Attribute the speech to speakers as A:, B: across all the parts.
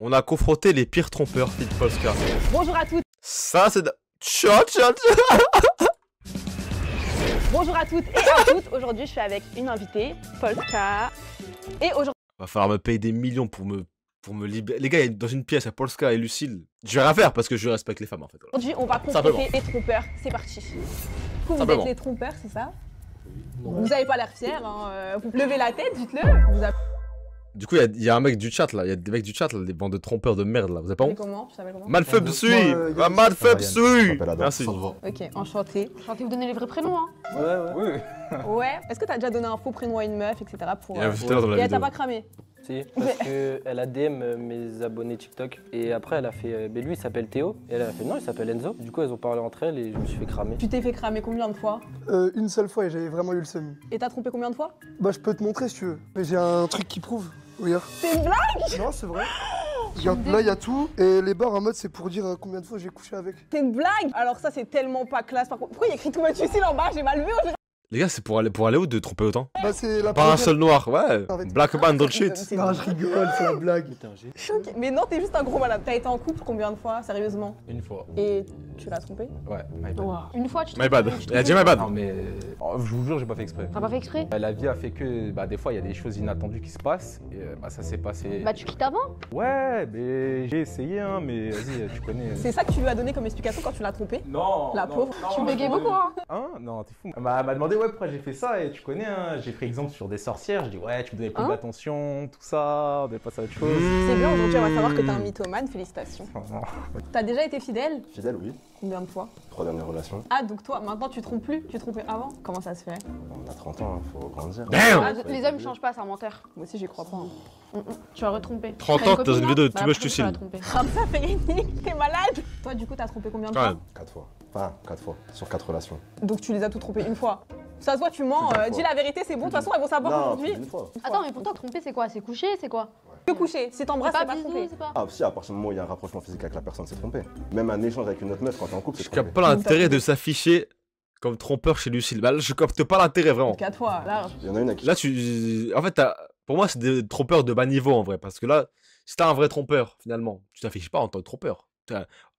A: On a confronté les pires trompeurs, Philippe Polska.
B: Bonjour à toutes.
A: Ça, c'est de... Shot.
B: Bonjour à toutes et à toutes. Aujourd'hui, je suis avec une invitée, Polska. Et aujourd'hui...
A: Va falloir me payer des millions pour me libérer. Les gars, dans une pièce, il y a Polska et Lucille. Je vais rien faire parce que je respecte les femmes, en fait. Voilà.
B: Aujourd'hui, on va confronter les trompeurs. C'est parti. Vous êtes les trompeurs, c'est ça? Non. Vous avez pas l'air fiers, hein. Vous levez la tête, dites-le.
A: Du coup, il y a un mec du chat là, il y a des mecs du chat là, des bandes de trompeurs de merde là, vous avez pas honte?
B: Comment? Tu t'appelles comment?
A: Malfebsui! Malfebsui!
C: Merci.
B: Ok, enchanté.
D: Enchanté, vous donnez les vrais prénoms, hein?
C: Ouais.
B: Ouais. Est-ce que t'as déjà donné un faux prénom à une meuf, etc. pour...
A: Il y a un visiteur dans la
B: Et elle
A: vidéo.
B: t'a pas cramé?
E: Si, parce qu'elle a DM mes abonnés TikTok et après elle a fait, ben lui il s'appelle Théo et elle a fait non il s'appelle Enzo. Du coup elles ont parlé entre elles et je me suis fait cramer.
B: Tu t'es fait cramer combien de fois?
F: Une seule fois et j'avais vraiment eu le seum.
B: Et t'as trompé combien de fois?
F: Bah je peux te montrer si tu veux. Mais j'ai un truc qui prouve. Regarde.
B: C'est une blague?
F: Non c'est vrai. Regarde, là il y a tout et les barres en mode c'est pour dire combien de fois j'ai couché avec.
B: C'est une blague? Alors ça c'est tellement pas classe par contre. Pourquoi il y a écrit tout much utile en bas? J'ai mal vu aujourd'hui.
A: Les gars, c'est pour aller où de tromper autant?
F: Bah c'est la
A: Pas un
F: première.
A: seul noir, ouais.
F: Arrête.
A: Black man dans le shit.
F: Non je rigole, c'est la blague.
B: Choqué. Mais non, t'es juste un gros malade. T'as été en couple combien de fois, sérieusement?
C: Une fois.
B: Et tu l'as trompé?
C: Ouais, my bad.
D: Une fois, tu te
A: My bad.
D: tu te
A: Il a dit my bad.
C: Non mais je vous jure, j'ai pas fait exprès.
D: T'as pas fait exprès?
C: La vie a fait que des fois il y a des choses inattendues qui se passent et ça s'est passé.
D: Bah tu quittes avant?
C: Ouais, mais j'ai essayé mais vas-y, tu connais.
B: C'est ça que tu lui as donné comme explication quand tu l'as trompé?
C: Non.
B: La pauvre.
D: Tu bégayes beaucoup, hein?
C: Hein? Non, t'es fou. Elle m'a demandé pourquoi j'ai fait ça et tu connais j'ai pris exemple sur des sorcières, je dis ouais, tu me donnais plus d'attention, tout ça, on devait passer à autre chose.
B: C'est bien, aujourd'hui on va savoir que t'es un mythomane, félicitations.
C: Non.
B: T'as déjà été fidèle?
G: Fidèle, oui.
B: Combien de fois?
G: 3 dernières relations.
B: Ah donc toi, maintenant tu trompes plus? Tu trompais avant? Comment ça se fait?
G: On a 30 ans, faut grandir.
A: Damn!
D: Les hommes changent pas, c'est un menteur.
B: Moi aussi j'y crois pas.
D: Tu vas retromper.
A: 30
D: T'as
A: ans
D: une
A: dans une
D: copine,
A: vidéo de
D: là?
A: tu
D: Bah,
A: me
D: la prochaine,
A: Lucille.
D: tu vas tromper.
B: Comme ça, Férénique, t'es malade? Toi du coup t'as trompé combien de
A: Quand
B: fois?
A: même.
G: 4 fois. Enfin, 4 fois. Sur 4 relations.
B: Donc tu les as toutes trompées une fois? Ça se voit, tu mens,
G: Plus d'une
B: dis
G: fois.
B: la vérité, c'est bon, de toute façon elles vont savoir
G: Non,
B: aujourd'hui.
G: plus d'une fois.
D: Attends, mais pour toi, tromper, c'est quoi? C'est coucher, c'est quoi?
B: Que coucher, si t'embrasses, c'est pas
D: bisous,
B: trompé.
D: c'est pas.
G: Ah, si, à partir du moment où il y a un rapprochement physique avec la personne, c'est trompé. Même un échange avec une autre meuf quand t'es en couple, c'est
A: Je
G: trompé.
A: capte pas l'intérêt de s'afficher comme trompeur chez Lucille. Bah là, je capte pas l'intérêt vraiment.
B: 4 fois, là.
G: Il y en a une à qui.
A: Là, en fait, pour moi, c'est des trompeurs de bas niveau en vrai. Parce que là, si t'es un vrai trompeur, finalement, tu t'affiches pas en tant que trompeur.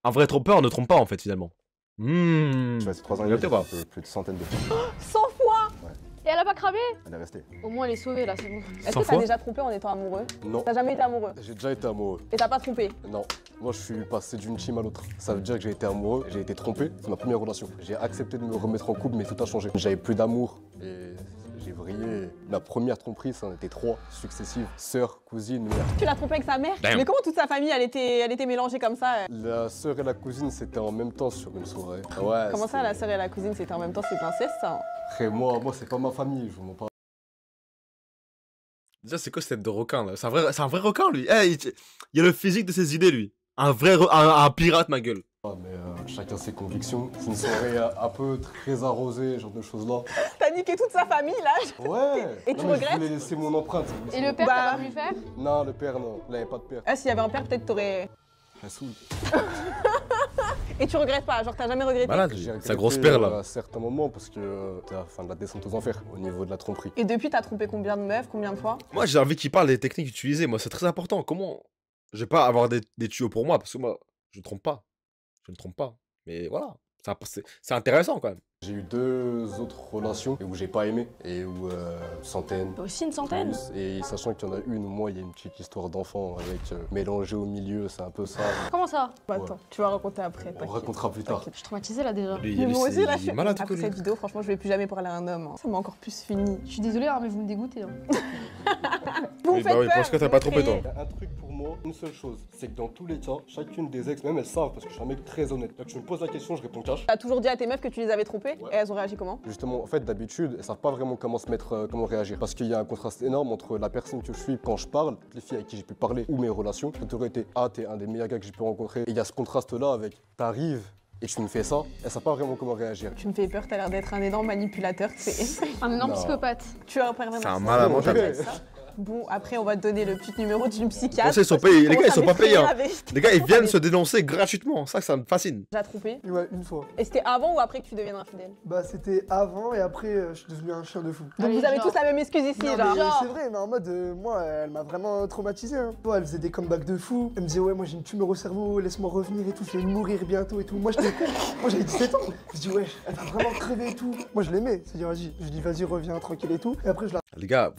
A: Un vrai trompeur ne trompe pas en fait, finalement.
G: Je suis resté 3 ans et
A: Regardez
G: demi,
A: pas.
G: plus de centaines de fois.
B: 100 fois.
D: Et elle a pas cramé?
G: Elle est restée.
D: Au moins, elle est sauvée là, c'est bon.
B: Est-ce
A: 100
B: que t'as
A: fois
B: déjà trompé en étant amoureux?
H: Non,
B: T'as jamais été amoureux?
H: j'ai déjà été amoureux.
B: Et t'as pas trompé?
H: Non, moi je suis passé d'une team à l'autre. Ça veut dire que j'ai été amoureux, j'ai été trompé, c'est ma première relation. J'ai accepté de me remettre en couple, mais tout a changé. J'avais plus d'amour et j'ai vrillé. La première tromperie, ça en était 3 successives. Sœur, cousine, mère.
B: Tu l'as trompé avec sa mère?
A: Damn.
B: Mais comment toute sa famille, elle était mélangée comme ça?
H: La sœur et la cousine, c'était en même temps sur une soirée. Ouais.
B: Comment ça, la sœur et la cousine, c'était en même temps, c'est inceste, ça?
H: Après, moi c'est pas ma famille, je vous mens pas.
A: Déjà, c'est quoi cette tête de requin là? C'est un vrai requin lui. Il a le physique de ses idées lui. Un vrai un pirate, ma gueule.
H: Ah, mais chacun ses convictions. C'est une soirée un peu très arrosée, genre de choses-là.
B: T'as niqué toute sa famille, là?
H: Ouais.
B: Et tu
H: Non, mais
B: regrettes?
H: Je voulais laisser mon empreinte.
D: Et le père,
B: Bah.
D: t'as pas voulu faire?
H: Non, le père, non. Il avait pas de père.
B: Ah, s'il y avait un père, peut-être t'aurais...
H: Elle saoule.
B: Et tu regrettes pas? Genre, t'as jamais regretté?
A: Malade,
H: J'ai
A: lui. Sa
H: regretté,
A: grosse paire là.
H: à certains moments parce que t'es à la fin de la descente aux enfers au niveau de la tromperie.
B: Et depuis, t'as trompé combien de meufs? Combien de fois?
A: Moi, j'ai envie qu'il parle des techniques utilisées. Moi, c'est très important. Comment? Je vais pas avoir des tuyaux pour moi parce que moi, je ne trompe pas. Je ne trompe pas. Mais voilà, c'est intéressant quand même.
H: J'ai eu 2 autres relations où j'ai pas aimé et où centaines.
D: Aussi une centaine?
H: Plus. Et sachant qu'il y en a une où moi il y a une petite histoire d'enfant avec mélangé au milieu, c'est un peu ça.
D: Comment ça?
B: Bah, attends, tu vas raconter après.
H: On
B: t'inquiète.
H: racontera plus tard.
D: Je suis traumatisée là déjà.
A: Lui,
B: Mais moi aussi, là,
A: il est malade
B: après
A: quoi,
B: cette
A: lui.
B: vidéo, franchement, je vais plus jamais parler à un homme. Hein. Ça m'a encore plus fini.
D: Je suis désolée, hein, mais vous me dégoûtez. Hein.
B: Vous me
A: Oui,
B: faites
A: bah oui,
B: peur,
A: parce que t'as
B: vous
A: pas trompé, toi.
B: m'effrayez.
H: Il y a un truc pour moi, une seule chose, c'est que dans tous les cas, chacune des ex, même elles savent parce que je suis un mec très honnête. Donc tu me poses la question, je réponds cash.
B: T'as toujours dit à tes meufs que tu les avais trompées?
H: Ouais.
B: Et elles ont réagi comment?
H: Justement, en fait, d'habitude, elles savent pas vraiment comment se mettre, comment réagir. Parce qu'il y a un contraste énorme entre la personne que je suis quand je parle, les filles avec qui j'ai pu parler ou mes relations. Ça t'aurait été, ah, t'es un des meilleurs gars que j'ai pu rencontrer. Et il y a ce contraste-là avec, t'arrives et tu me fais ça, elles savent pas vraiment comment réagir.
B: Tu me fais peur, t'as l'air d'être un énorme manipulateur, c'est effrayant.
D: Un énorme
H: Non.
D: psychopathe.
B: Tu es un pervers
A: C'est un
B: narcissique.
A: malade
H: Non,
A: mental.
H: je-
B: Ça. Bon, après, on va te donner le petit numéro d'une psychiatre.
A: Conseils sont payés. Les gars, ils sont pas payés. Hein. Les gars, ils viennent
B: Allez.
A: se dénoncer gratuitement. Ça me fascine.
B: J'ai trompé.
F: Ouais, une fois.
B: Et c'était avant ou après que tu deviennes infidèle?
F: Bah, c'était avant et après, je suis devenu un chien de fou.
B: Donc
D: Allez,
B: vous avez
D: genre.
B: tous la même excuse ici,
F: Non, mais
B: genre.
F: c'est vrai, mais en mode, moi, elle m'a vraiment traumatisé. Hein. Ouais, elle faisait des comebacks de fou. Elle me disait, ouais, moi j'ai une tumeur au cerveau, laisse-moi revenir et tout, je vais mourir bientôt et tout. Moi, j'avais 17 ans. Je dis, ouais, elle va vraiment crever et tout. Moi, je l'aimais. C'est-à-dire, vas-y, je dis, vas-y, reviens tranquille et tout. Et après, je la.
A: Les gars,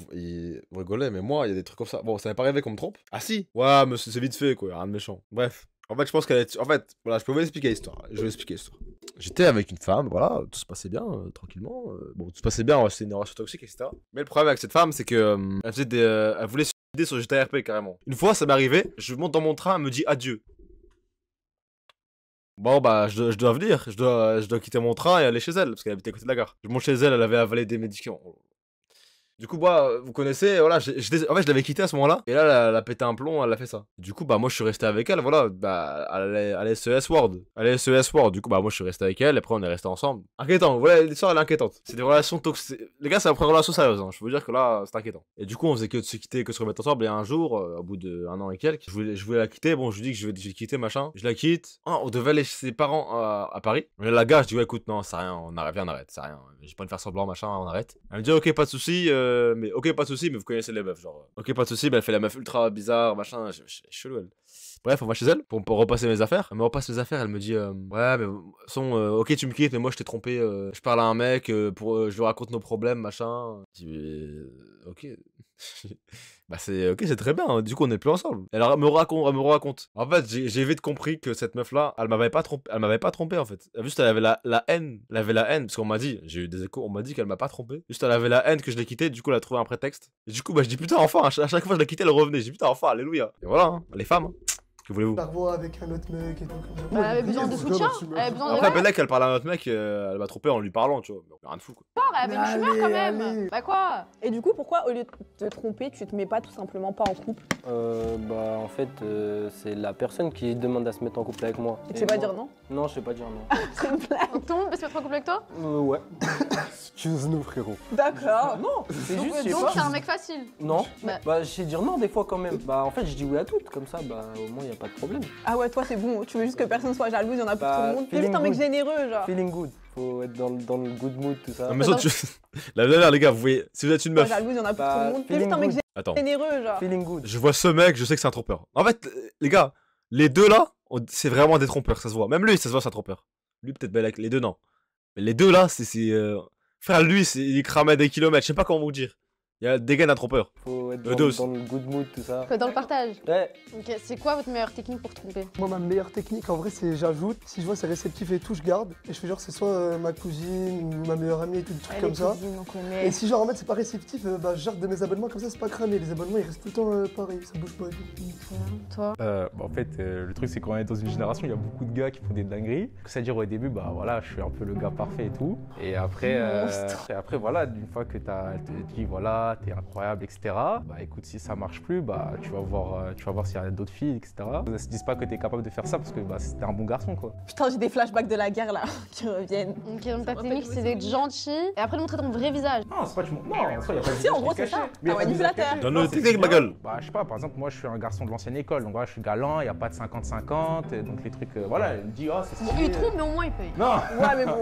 A: vous rigolez, mais moi, il y a des trucs comme ça. Bon, ça m'est pas arrivé qu'on me trompe. Ah si. Ouais, mais c'est vite fait, quoi. Rien de méchant. Bref. En fait, je pense qu'elle est. En fait, voilà, je peux vous expliquer l'histoire. Je vais expliquer l'histoire. J'étais avec une femme, voilà, tout se passait bien, tranquillement. Bon, tout se passait bien, c'était une relation toxique, etc. Mais le problème avec cette femme, c'est que elle faisait elle voulait se suicider sur JTRP carrément. Une fois, ça m'est arrivé, je monte dans mon train, elle me dit adieu. Bon, bah, je dois venir, je dois quitter mon train et aller chez elle, parce qu'elle habitait à côté de la gare. Je monte chez elle, elle avait avalé des médicaments. Du coup, bah, vous connaissez, voilà, en fait, je l'avais quitté à ce moment-là, et là, elle a pété un plomb, elle a fait ça. Du coup, bah, moi, je suis resté avec elle, voilà, bah, à l'SES World. À l'SES World, du coup, bah, moi, je suis resté avec elle, et après, on est resté ensemble. Inquiétant, voilà, l'histoire, elle est inquiétante. C'est des relations toxiques. Les gars, c'est la première relation sérieuse, hein. Je peux vous dire que là, c'est inquiétant. Et du coup, on faisait que de se quitter, que de se remettre ensemble, et un jour, au bout d'un an et quelques, je voulais la quitter, bon, je lui dis que je vais quitter, machin. Je la quitte. Ah, on devait aller chez ses parents à Paris. On est à la gare, je dis, ouais, écoute, non, c'est rien, on arrête, viens, on arrête, c'est rien. J'ai pas envie de faire semblant, machin, on arrête. Elle me dit, ok, pas de soucis, mais ok, pas de soucis, mais vous connaissez les meufs, genre. Ok, pas de soucis, mais elle fait la meuf ultra bizarre, machin, chelou, elle. Bref, on va chez elle pour repasser mes affaires. Elle me repasse mes affaires, elle me dit, ouais, mais ok, tu me quittes, mais moi je t'ai trompé, je parle à un mec, je lui raconte nos problèmes, machin. Je dis, ok. Bah c'est ok, c'est très bien, hein. Du coup on est plus ensemble. Elle me raconte. En fait, j'ai vite compris que cette meuf là, elle m'avait pas trompé en fait. Juste elle avait la haine, parce qu'on m'a dit, j'ai eu des échos, on m'a dit qu'elle m'a pas trompé. Juste elle avait la haine que je l'ai quittée, du coup elle a trouvé un prétexte. Et du coup bah je dis putain enfin, à chaque fois que je la quittais elle revenait. Je dis putain enfin, alléluia. Et voilà, hein, les femmes, hein. Que voulez-vous?
F: La revois avec un autre mec et tout.
D: Elle avait besoin de soutien. Elle avait besoin de.
A: Après Bellec elle parle à un autre mec, elle m'a trompé en lui parlant, tu vois. Rien de fou quoi.
D: Elle avait une tumeur quand même.
F: Allez.
D: Bah quoi?
B: Et du coup, pourquoi au lieu de te tromper, tu te mets pas tout simplement pas en couple?
E: Bah en fait, c'est la personne qui demande à se mettre en couple avec moi.
B: Et tu sais pas dire non?
E: Non, je sais pas dire non.
B: C'est une blague.
D: Donc tout le monde peut se mettre en couple avec toi?
E: Ouais.
H: Excuse-nous, frérot.
B: D'accord.
E: Non, c'est juste, je sais
D: Donc
E: pas.
D: c'est un mec facile.
E: Non,
D: Bah.
E: bah je sais dire non des fois quand même. Bah en fait, je dis oui à toutes, comme ça, bah au moins y a pas de problème.
B: Ah ouais, toi c'est bon, tu veux juste que personne soit jalouse, il y en a pour
E: Bah,
B: tout le monde. T'es juste un
E: feeling
B: mec
E: good.
B: généreux, genre.
E: Feeling good, faut être dans le good mood, tout ça.
A: Non mais ça, la dernière les gars, vous voyez, si vous êtes une
B: Pas
A: meuf.
B: jalouse, il y en a pour
E: Bah,
B: tout le monde. T'es
E: feeling
B: juste un mec
E: good.
A: Attends.
B: généreux, genre.
E: Feeling good.
A: Je vois ce mec, je sais que c'est un trompeur. En fait, les gars, les deux là, c'est vraiment des trompeurs, ça se voit. Même lui, ça se voit, c'est un trompeur. Lui, peut-être Bellec, les deux, non. Mais les deux là, frère, lui, il cramait des kilomètres, je sais pas comment vous dire. Il y a des gars d'un trompeur.
E: Faut être
A: Le dos.
E: dans le good mood, tout ça.
D: Faut être dans le partage.
E: Ouais.
D: Ok, c'est quoi votre meilleure technique pour tromper?
F: Moi, ma meilleure technique, en vrai, c'est j'ajoute. Si je vois c'est réceptif et tout, je garde. Et je fais genre, c'est soit ma cousine ou ma meilleure amie et tout, des trucs comme ça.
B: on connaît.
F: Et si genre en mode c'est pas réceptif, bah je garde de mes abonnements comme ça, c'est pas cramé. Les abonnements ils restent tout le temps pareil, ça bouge pas et tout.
D: Toi?
C: En fait, le truc c'est qu'on est dans une génération, il y a beaucoup de gars qui font des dingueries. C'est-à-dire au début, bah voilà, je suis un peu le gars parfait et tout. Et après, voilà, une fois que elle te dit voilà, t'es incroyable, etc. Bah écoute, si ça marche plus, bah tu vas voir s'il y a d'autres filles, etc. Ne se disent pas que t'es capable de faire ça parce que bah c'était un bon garçon quoi.
B: Putain, j'ai des flashbacks de la guerre là qui reviennent.
D: Ok, donc ta technique c'est d'être gentil et après de montrer ton vrai visage.
C: Non, c'est pas tu non, en soi, y a pas de
B: Si, en
C: visage
B: gros,
C: qui est
B: c'est ça.
C: caché.
B: T'as
C: Mais y a pas de visage
B: manipulateur.
C: caché.
A: Donne-le
C: Non,
A: le
C: c'est
A: technique, ma
C: bien.
A: gueule.
C: Bah je sais pas, par exemple, moi je suis un garçon de l'ancienne école, donc voilà, je suis galant, y a pas de 50-50, donc les trucs, voilà, elle me dit, oh c'est
D: Bon,
C: stylé.
D: il trompe mais au moins il paye.
C: Non.
B: Ouais, mais bon.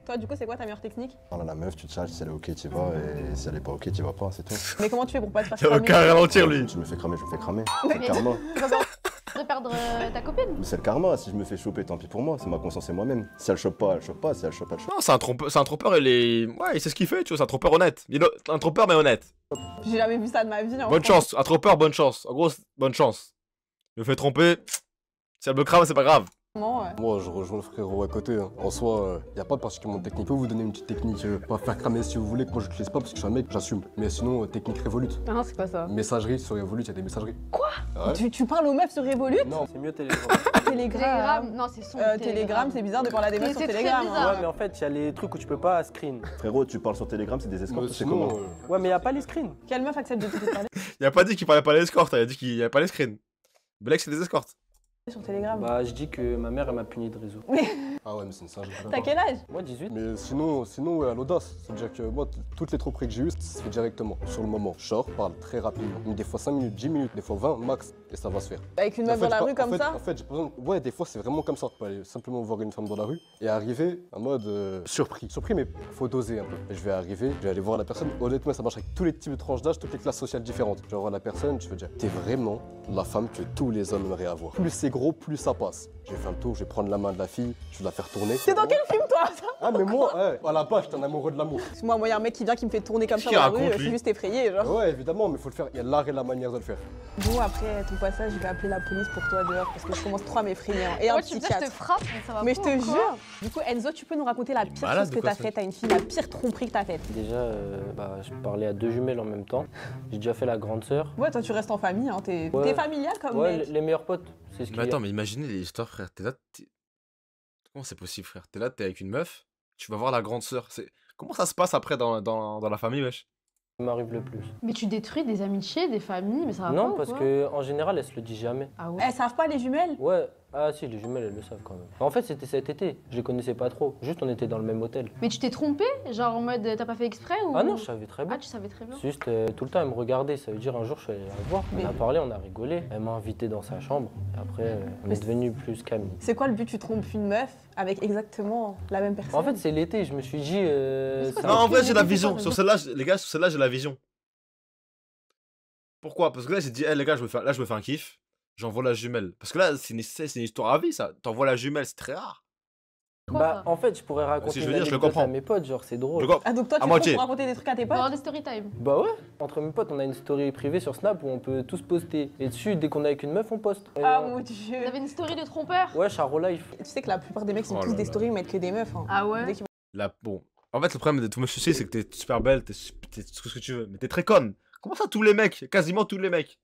B: Toi, du coup, c'est quoi ta meilleure technique?
G: Parle à la meuf, tu te charges, si elle est ok, tu vas, et si elle est pas ok, tu vas pas, c'est tout.
B: Mais comment tu fais pour pas te faire
A: Il y a
B: cramer?
A: aucun ralentir lui.
G: Tu me fais cramer, je me fais cramer. C'est le karma.
D: Tu vas perdre ta copine.
G: Mais c'est le karma, si je me fais choper, tant pis pour moi, c'est ma conscience et moi-même. Si elle chope pas, elle chope pas, si elle chope, elle chope.
A: Non, c'est un trompeur, il sait ce qu'il fait, tu vois, c'est un trompeur honnête. Un trompeur mais honnête.
B: J'ai jamais vu ça de ma vie. en
A: Bonne
B: France.
A: chance, un trompeur, bonne chance. En gros, bonne chance. Je me fais tromper, si elle me crame, c'est pas grave.
B: Comment,
H: Moi, je rejoins le frérot à côté. Hein. En soi, il n'y a pas particulièrement de technique. Je peux vous donner une petite technique. Pas faire cramer si vous voulez, que moi je l'utilise pas parce que je suis un mec, j'assume. Mais sinon, technique Revolut.
D: Ah, c'est pas ça.
H: Messagerie sur Revolut, il y a des messageries.
B: Quoi?
H: Ouais.
B: Tu parles aux meufs sur Revolut?
H: Non.
E: C'est mieux Telegram.
B: Telegram.
D: Non, c'est son.
B: Telegram, c'est bizarre de parler à des meufs sur
D: C'est très
B: Telegram.
D: bizarre.
E: Ouais, mais en fait, il y a les trucs où tu peux pas screen.
G: Frérot, tu parles sur Telegram, c'est des escortes,
H: Mais
G: c'est
H: sinon,
G: comment
E: Ouais, mais y a pas les screens.
B: Quelle meuf accepte de te parler?
A: Il a pas dit qu'il parlait pas l'escorte, il a dit qu'il y avait pas les screens. Black, c'est des escortes.
B: sur Telegram?
E: Bah, je dis que ma mère, elle m'a puni de réseau.
H: Ah ouais, mais c'est une singe.
B: T'as quel âge?
E: Moi, 18.
H: Mais sinon ouais, à l'audace. C'est-à-dire que moi, toutes les tromperies que j'ai eues, ça se fait directement. Sur le moment, je sors, parle très rapidement. Des fois 5 minutes, 10 minutes, des fois 20 max, et ça va se faire.
B: Avec une
H: En
B: meuf
H: fait,
B: dans la
H: j'ai
B: rue
H: pas-
B: comme ça?
H: En fait, j'ai pas besoin. Ouais, des fois, c'est vraiment comme ça. Je peux aller simplement voir une femme dans la rue et arriver en mode surpris. Surpris, mais faut doser un peu. Et je vais arriver, je vais aller voir la personne. Honnêtement, ça marche avec tous les types de tranches d'âge, toutes les classes sociales différentes. Je vais voir la personne, je vais dire, t'es vraiment la femme que tous les hommes aimeraient avoir. Plus c'est gros, plus ça passe. Je vais faire le tour, je vais prendre la main de la fille, je vais la faire tourner.
B: T'es dans quel film toi?
H: Ah, mais moi, à la base, j'étais un amoureux de l'amour.
B: Moi, y a un mec qui vient qui me fait tourner comme
A: Qu'est-ce
B: ça dans la
A: qu'il
B: rue,
A: raconte,
B: je suis
A: lui
B: juste effrayée, genre.
H: Ouais, évidemment, mais faut le faire. Il y a l'art et la manière de le faire.
B: Bon, après ton passage, je vais appeler la police pour toi dehors parce que je commence trop à m'effrayer. Hein. Et un
D: Moi, tu me dis, je te
B: psychiatre.
D: frappe, mais ça va
B: Mais
D: pas
B: je te
D: ou quoi?
B: jure. Du coup, Enzo, tu peux nous raconter la pire
A: malade
B: chose
A: de
B: que
A: quoi,
B: t'as
A: ça
B: faite à une fille, la pire tromperie que t'as faite?
E: Déjà, je parlais à 2 jumelles en même temps. J'ai déjà fait la grande sœur.
B: Ouais, toi, tu restes en famille, hein. T'es
E: Ouais.
B: familial comme
E: Ouais,
B: mec.
E: les meilleurs potes, c'est ce qu'il
A: Mais
E: y a.
A: attends, mais imaginez les histoires, frère. T'es là, comment c'est possible, frère? T'es là, t'es avec une meuf, tu vas voir la grande sœur. Comment ça se passe après dans la famille, wesh?
E: Ça m'arrive le plus.
D: Mais tu détruis des amitiés, des familles, mais ça va pas
E: Non,
D: ou
E: parce
D: quoi?
E: que en général, elle se le dit jamais.
D: Ah ouais?
B: Elles savent pas les jumelles?
E: Ouais, ah si, les jumelles, elles le savent quand même. En fait, c'était cet été. Je les connaissais pas trop. Juste, on était dans le même hôtel.
D: Mais tu t'es trompé? Genre en mode t'as pas fait exprès ou?
E: Ah non, je savais très bien.
D: Ah, tu savais très bien.
E: C'est juste, tout le temps, elle me regardait. Ça veut dire, un jour, je suis allé la voir. On a parlé, on a rigolé. Elle m'a invité dans sa chambre. Et après, on est devenus plus qu'amis.
B: C'est quoi le but? Tu trompes une meuf avec exactement la même personne?
E: En fait, c'est l'été. Je me suis dit.
D: c'est
E: ça
A: Non,
E: va-
A: en vrai, j'ai la
B: c'est
A: vision.
B: quoi,
A: Sur celle-là, les gars, sur celle-là, j'ai la vision. Pourquoi? Parce que là, j'ai dit, les gars, je me fais un kiff. J'envoie la jumelle. Parce que là, c'est une histoire à vie, ça. T'envoies la jumelle, c'est très rare.
E: Bah, en fait, je pourrais raconter
A: Si je veux
E: une
A: dire, je le
E: anecdote
A: comprends.
E: à mes potes. Genre, c'est drôle.
A: Je comprends.
B: Ah, donc toi,
A: À
B: tu
A: moitié.
B: trouves pour raconter des trucs à tes potes?
D: Pendant des story time.
E: Bah ouais, entre mes potes, on a une story privée sur Snap où on peut tous poster. Et dessus, dès qu'on est avec une meuf, on poste.
B: Ah mon dieu.
D: Vous avez une story de trompeur?
E: Ouais, Charo Life.
B: Tu sais que la plupart des mecs sont
A: Oh
B: tous
A: là
B: des
A: là.
B: stories, ils mettent que des meufs. Hein.
D: Ah ouais?
B: Dès qu'ils
A: Bon. En fait, le problème de tous mes soucis, c'est que t'es super belle, t'es tout ce que tu veux. Mais t'es très conne. Comment ça, tous les mecs? Quasiment tous les mecs.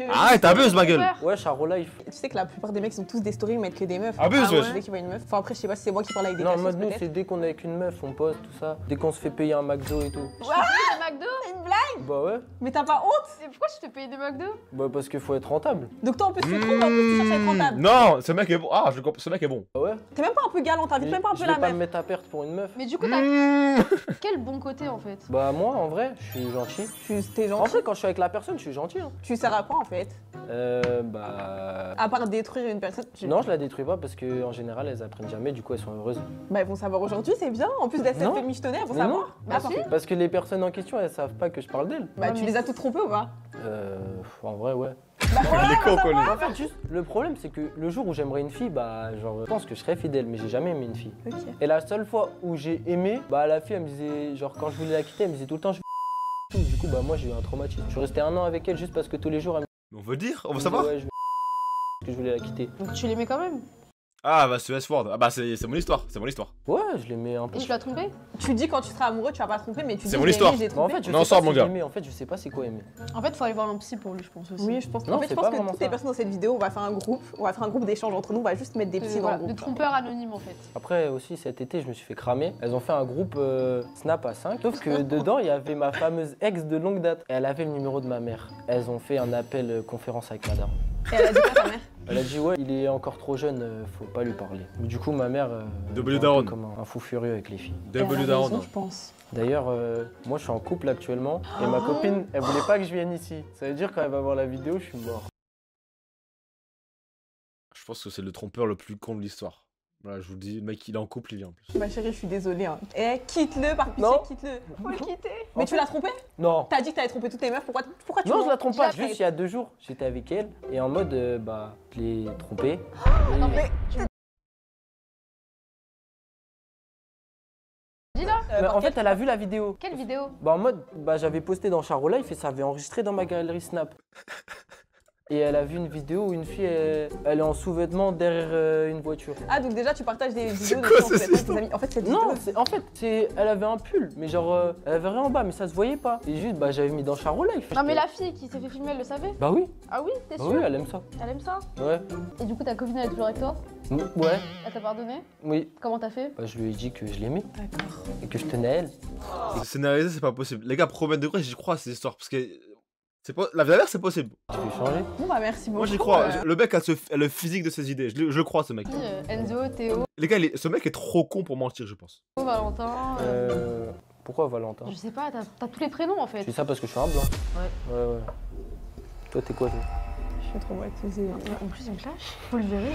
A: Arrête, t'abuses, ma gueule.
E: Ouais, Charo Life.
B: Tu sais que la plupart des mecs sont tous des stories, ils mettent que des meufs.
A: Abuse,
B: Ah ouais.
A: wesh.
B: Dès qu'ils voient une meuf. Enfin, après, je sais pas si c'est moi qui parle avec des
E: Non,
B: cassos,
E: moi, nous,
B: peut-être.
E: c'est dès qu'on est avec une meuf, on poste, tout ça. Dès qu'on se fait payer un McDo et tout.
D: Des McDo?
B: C'est une blague?
E: Bah ouais,
B: Mais t'as pas honte?
D: Et pourquoi tu te fais payer des McDo?
E: bah parce qu'il faut être rentable.
B: Donc toi, en plus, tu te trompes, en plus, tu cherches à être rentable.
A: Non, ce mec est bon. Ah, ce mec est bon.
E: Bah ouais.
B: T'es même pas un peu galant, t'invites même pas un
E: Je
B: peu
E: vais
B: la
E: pas me
B: meuf.
E: mettre à perte pour une meuf.
D: Mais du coup, t'as
A: Mmh.
D: quel bon côté en fait?
E: Bah moi, en vrai, je suis gentil.
B: T'es
E: En
B: gentil.
E: fait, quand je suis avec la personne, je suis gentil. Hein.
B: Tu sers à quoi en fait?
E: Bah...
B: À part détruire une personne.
E: Non, je la détruis pas parce que en général, elles apprennent jamais, du coup, elles sont heureuses.
B: Bah, ils vont savoir aujourd'hui, c'est bien. En plus d'être
E: Non.
B: fait michetonner, elles vont
E: Mais non.
B: savoir.
D: Bah si.
E: Parce que les personnes en question, elles savent pas que je parle d'elles.
B: Bah,
D: Ouais,
B: tu
D: mais
B: les as toutes trompées ou pas?
E: En vrai, ouais.
B: Bah, voilà,
A: Il est con,
B: ça
A: quoi,
B: va.
A: lui.
E: En fait, juste, le problème, c'est que le jour où j'aimerais une fille, bah, genre, je pense que je serais fidèle, mais j'ai jamais aimé une fille.
B: Ok.
E: Et la seule fois où j'ai aimé, bah, la fille, elle me disait, genre, quand je voulais la quitter, elle me disait tout le temps, je tout. Du coup, bah, moi, j'ai eu un traumatisme. Je suis resté 1 an avec elle juste parce que tous les jours, elle me
A: On veut dire? On veut
E: disait,
A: savoir?
E: ouais, que je voulais la quitter.
D: Donc tu l'aimais quand même?
A: Ah, bah, c'est S-Word. Ah, bah, c'est mon histoire. C'est mon histoire.
E: Ouais, je l'aimais un peu.
D: Et tu l'as trompé?
B: Tu dis quand tu seras amoureux, tu vas pas tromper, mais tu dis
A: C'est mon
B: j'ai
A: histoire.
B: aimé, j'ai
E: Mais en
B: trompé.
E: fait, je
A: Non,
E: sais
A: sors,
E: pas
A: mon
E: si
A: gars.
E: aimer. En fait, je sais pas c'est quoi aimer.
D: En fait, faut aller voir un psy pour lui, je pense aussi.
B: Oui, je pense.
E: Non,
B: En fait,
E: c'est
B: je pense
E: pas
B: que
E: vraiment
B: toutes les
E: ça.
B: personnes dans cette vidéo, on va faire un groupe, d'échange entre nous, on va juste mettre des psys dans
D: Voilà,
B: le
D: de
B: groupe.
D: trompeur anonyme en fait.
E: Après aussi cet été je me suis fait cramer. Elles ont fait un groupe Snap à 5. Sauf que dedans il y avait ma fameuse ex de longue date. Et elle avait le numéro de ma mère. Elles ont fait un appel conférence avec madame.
B: Et elle a dit quoi ta mère?
E: Elle a dit ouais il est encore trop jeune, faut pas lui parler. Mais du coup ma mère
A: W
E: était un
A: Daron.
E: peu comme un fou furieux avec les filles.
B: Elle a
A: W
B: raison,
A: Daron.
B: je pense.
E: D'ailleurs moi je suis en couple actuellement et ma copine elle voulait pas que je vienne ici. Ça veut dire quand elle va voir la vidéo je suis mort.
A: Je pense que c'est le trompeur le plus con de l'histoire. Voilà, je vous le dis, le mec, il est en couple, il vient en plus.
B: Ma chérie, je suis désolée. Hein. Eh, quitte-le, par pitié,
E: Non.
B: quitte-le. Faut le quitter.
E: En
B: Mais tu
E: fait-
B: l'as trompé?
E: Non.
B: T'as dit que t'avais trompé toutes tes meufs, pourquoi tu
E: Non,
B: mens?
E: je la trompe pas.
B: Dis-la,
E: Juste il y a 2 jours, j'étais avec elle et en mode bah je l'ai trompée.
D: Non mais dis-la.
E: Mais en fait, elle a vu la vidéo.
D: Quelle vidéo?
E: Bah en mode, bah j'avais posté dans Charo Life et ça avait enregistré dans ma galerie Snap. Et elle a vu une vidéo où une fille, elle est en sous-vêtements derrière une voiture.
B: Ah, donc déjà, tu partages des vidéos de
A: quoi,
B: ton
A: cette
B: téléphone,
A: histoire
B: tes amis. En fait, cette
E: Non,
B: vidéo.
E: elle avait un pull, mais genre, elle avait rien en bas, mais ça se voyait pas. Et juste, bah j'avais mis dans Charo Life.
D: Non mais la fille qui s'est fait filmer, elle le savait?
E: Bah oui,
D: Ah oui, t'es
E: bah
D: sûr?
E: oui, elle aime ça.
D: Elle aime ça?
E: Ouais.
D: Et du coup ta copine elle est toujours avec toi?
E: Ouais,
D: Elle t'a pardonné?
E: oui.
D: Comment t'as fait?
E: Bah je lui ai dit que je l'aimais
B: D'accord.
E: et que je tenais à elle.
A: Scénariser, c'est pas possible. Les gars, premier degré, j'y crois à ces histoires. Parce que La vie d'inverse, c'est possible.
E: Tu peux changer.
B: Bon bah merci beaucoup.
A: Moi, j'y crois. Le mec a le physique de ses idées. Je le crois, ce mec.
D: Enzo, Théo,
A: Les gars, ce mec est trop con pour mentir, je pense.
D: Valentin.
E: Pourquoi Valentin?
D: Je sais pas, t'as tous les prénoms en fait.
E: Je dis ça parce que je suis un blanc. Ouais. Toi, t'es quoi, toi?
B: Je suis traumatisée.
D: En plus, il me clash. Faut le gérer.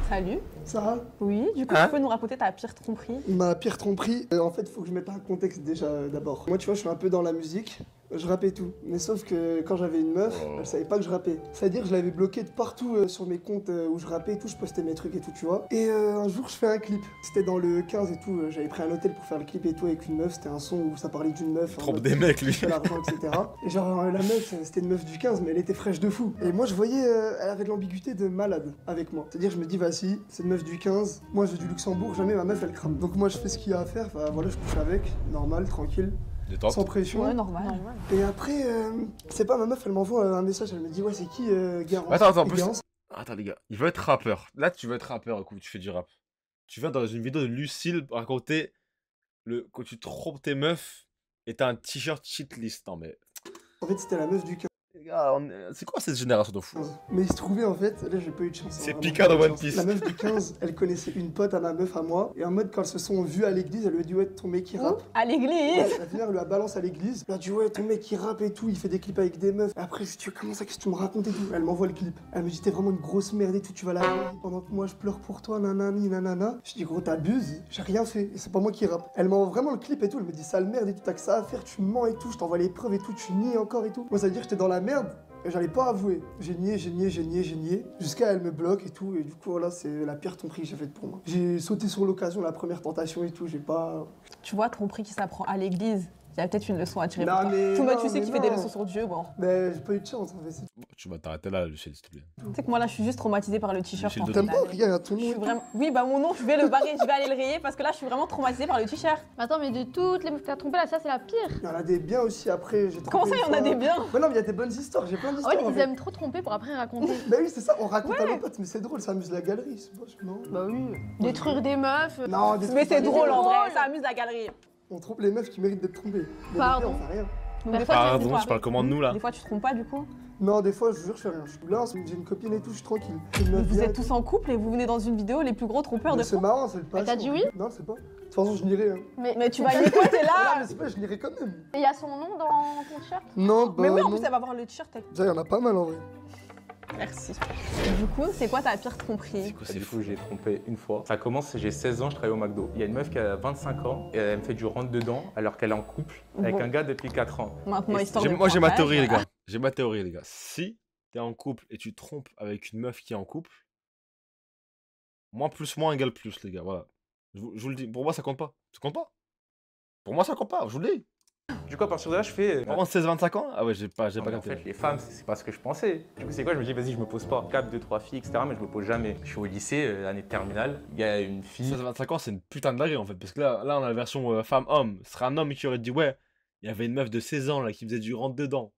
B: Salut.
F: Sarah,
B: Oui, du coup,
A: Hein
B: tu peux nous raconter ta pire tromperie?
F: ma pire tromperie, en fait, faut que je mette un contexte déjà d'abord. Moi, tu vois, je suis un peu dans la musique. Je rappais tout. Mais sauf que quand j'avais une meuf, elle savait pas que je rappais. C'est-à-dire, je l'avais bloqué de partout sur mes comptes où je rappais et tout, je postais mes trucs et tout, tu vois. Et un jour, je fais un clip. C'était dans le 15 et tout. J'avais pris un hôtel pour faire le clip et tout avec une meuf. C'était un son où ça parlait d'une meuf.
A: Trompe des mecs, lui.
F: L'argent, etc. Et genre, la meuf, c'était une meuf du 15, mais elle était fraîche de fou. Et moi, je voyais, elle avait de l'ambiguïté de malade avec moi. C'est-à-dire, je me dis, vas-y, c'est une meuf du 15. Moi, je veux du Luxembourg, jamais ma meuf, elle crame. Donc, moi, je fais ce qu'il y a à faire. Enfin, voilà, je couche avec, normal, tranquille.
A: Détente.
F: Sans pression.
B: Ouais, normal.
F: Et après, c'est pas ma meuf, elle m'envoie un message, elle me dit ouais c'est qui Garance.
A: Attends, en
F: Et
A: plus.
F: Garance,
A: Attends, les gars, il veut être rappeur. Là, tu veux être rappeur, écoute, tu fais du rap. Tu viens dans une vidéo de Lucille raconter quand tu trompes tes meufs et t'as un t-shirt cheatlist. Non, mais.
F: en fait c'était la meuf du 15.
A: Les gars, c'est quoi cette génération de fous?
F: Mais il se trouvait en fait, là j'ai pas eu de chance.
A: C'est
F: vraiment
A: Pika
F: pas eu
A: dans
F: de
A: One
F: chance.
A: Piece.
F: La meuf du 15, elle connaissait une pote à ma meuf à moi. Et en mode quand elles se sont vues à l'église, elle lui a dit ouais ton mec il rappe.
B: À l'église.
F: Ouais, la finale, elle lui a balancé à l'église. Elle a dit ouais ton mec il rappe et tout, il fait des clips avec des meufs. Et après je lui dis comment ça qu'est-ce que tu me racontes et tout. Elle m'envoie le clip. Elle me dit t'es vraiment une grosse merde et tout, tu vas la voir pendant que moi je pleure pour toi, nanani nanana. Je dis gros t'abuses, j'ai rien fait et c'est pas moi qui rappe. Elle m'envoie vraiment le clip et tout, elle me dit sale merde et tout, t'as que ça à faire, tu mens et tout, je t'envoie les preuves et tout, tu nies encore et tout. Moi ça veut dire que j'étais dans la merde. Et j'allais pas avouer. J'ai nié, jusqu'à elle me bloque et tout. Et du coup, voilà, c'est la pire tromperie que j'ai faite pour moi. J'ai sauté sur l'occasion, la première tentation et tout. J'ai pas.
B: Tu vois, tromperie qui s'apprend à l'église. Il y a peut-être une leçon à tirer
F: Non,
B: pour toi.
F: mais
B: Tout le monde,
F: non,
B: tu sais
F: mais
B: qu'il fait des
F: non.
B: leçons sur Dieu, bon.
F: Mais j'ai pas eu de chance en fait.
A: Tu vas t'arrêter là, Lucille, s'il te plaît.
B: Tu sais que moi là, je suis juste traumatisée par le t-shirt.
A: Lucille
B: en
A: de
B: fait.
F: T'aimes pas? Regarde, ton
B: Je
F: nom.
B: suis vraiment... Oui, bah mon nom, je vais le barrer, je vais aller le rayer parce que là, je suis vraiment traumatisée par le t-shirt.
D: Attends, mais de toutes les meufs que t'as trompées là, ça c'est la pire.
F: Il y en a des biens aussi après. J'ai
B: Comment ça, il y en a des biens?
F: Mais non, mais il y a des bonnes histoires. J'ai plein
D: En
F: d'histoires.
D: fait,
F: en
D: ils
F: fait.
D: aiment trop tromper pour après raconter.
F: Bah oui, c'est ça, on raconte à nos potes, mais c'est drôle, ça amuse la galerie. C'est pas... Non.
D: Bah oui. Détruire des meufs.
F: Non, des
B: Mais
F: trucs
B: c'est
F: pas
B: drôle en
F: drôles.
B: vrai, ça amuse la galerie.
F: On trompe les meufs qui méritent d'être trompées. Mais
D: Pardon.
F: des fois, on fait rien.
B: Donc, des
D: Des
B: fois, tu fais
A: Pardon,
B: quoi?
A: je parle comment de nous là?
B: Des fois, tu te trompes pas du coup?
F: Non, des fois, je vous jure, je fais rien. Je suis là, j'ai une copine et tout, je suis tranquille.
B: Mais vous êtes tous en couple et vous venez dans une vidéo les plus gros trompeurs de
F: C'est
B: France.
F: marrant, c'est pas.
D: Elle t'a dit oui?
F: Non, c'est pas. De toute façon, je n'irai. Hein.
B: Mais tu vas y aller quoi, t'es
F: Non,
B: là?
F: mais c'est pas, je n'irai quand même.
D: Et il y a son nom dans ton t-shirt?
F: Non, bah.
B: Mais oui, en
F: non.
B: plus, elle va voir le t-shirt.
F: Déjà, il y en a pas mal en vrai.
B: Merci. Du coup, c'est quoi ta pire tromperie?
C: Du coup, j'ai trompé une fois. Ça commence, j'ai 16 ans, je travaille au McDo. Il y a une meuf qui a 25 ans et elle me fait du rentre-dedans alors qu'elle est en couple avec
B: Bon.
C: un gars depuis 4 ans.
B: Maintenant,
C: Et
B: histoire de
A: Moi, j'ai ma
B: pointage.
A: théorie, les gars. J'ai ma théorie, les gars. Si t'es en couple et tu trompes avec une meuf qui est en couple, moins plus moins égale plus, les gars. Voilà. Je vous le dis. Pour moi, ça compte pas. Ça compte pas. Pour moi, ça compte pas. Je vous le dis.
C: Du coup, à partir de là, je fais.
A: Vraiment 16-25 ans? Ah ouais, j'ai pas
C: Non, mais en
A: capté.
C: fait, les femmes, c'est pas ce que je pensais. Du coup, c'est quoi? Je me dis, vas-y, je me pose pas. Je capte 2-3 filles, etc. Mais je me pose jamais. Je suis au lycée, année de terminale. Il y a une fille.
A: 16-25 ans, c'est une putain de dinguerie en fait. Parce que là on a la version femme-homme. Ce serait un homme qui aurait dit, ouais, il y avait une meuf de 16 ans là qui faisait du rentre-dedans.